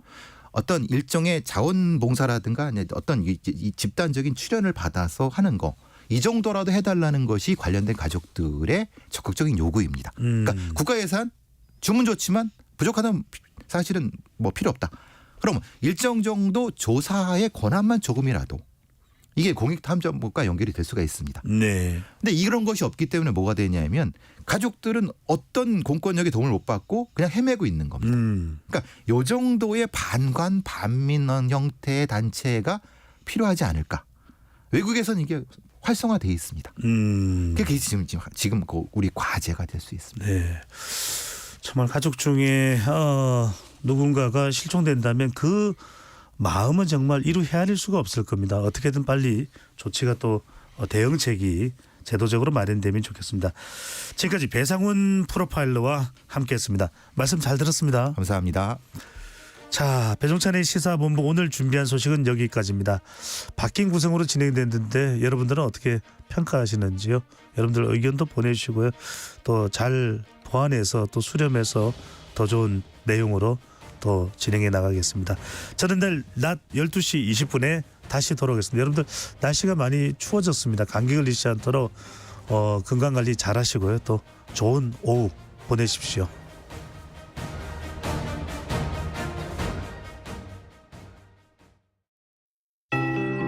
어떤 일종의 자원봉사라든가 어떤 이 집단적인 출연을 받아서 하는 거 이 정도라도 해달라는 것이 관련된 가족들의 적극적인 요구입니다. 그러니까 국가 예산 주면 좋지만 부족하다면 사실은 뭐 필요 없다. 그러면 일정 정도 조사의 권한만 조금이라도 이게 공익탐정법과 연결이 될 수가 있습니다. 네. 근데 이런 것이 없기 때문에 뭐가 되냐면 가족들은 어떤 공권력의 도움을 못 받고 그냥 헤매고 있는 겁니다. 그러니까 요 정도의 반관 반민원 형태의 단체가 필요하지 않을까. 외국에서는 이게 활성화되어 있습니다. 그게 지금 우리 과제가 될 수 있습니다. 네. 정말 가족 중에 누군가가 실종된다면 그 마음은 정말 이루 헤아릴 수가 없을 겁니다. 어떻게든 빨리 조치가 또 대응책이 제도적으로 마련되면 좋겠습니다. 지금까지 배상훈 프로파일러와 함께했습니다. 말씀 잘 들었습니다. 감사합니다. 자, 배종찬의 시사본부 오늘 준비한 소식은 여기까지입니다. 바뀐 구성으로 진행됐는데 여러분들은 어떻게 평가하시는지요? 여러분들 의견도 보내주시고요. 또 잘 보완해서 또 수렴해서 더 좋은 내용으로 또 진행해 나가겠습니다. 저는 내일 낮 12시 20분에 다시 돌아오겠습니다. 여러분들 날씨가 많이 추워졌습니다. 감기 걸리지 않도록 건강관리 잘 하시고요. 또 좋은 오후 보내십시오.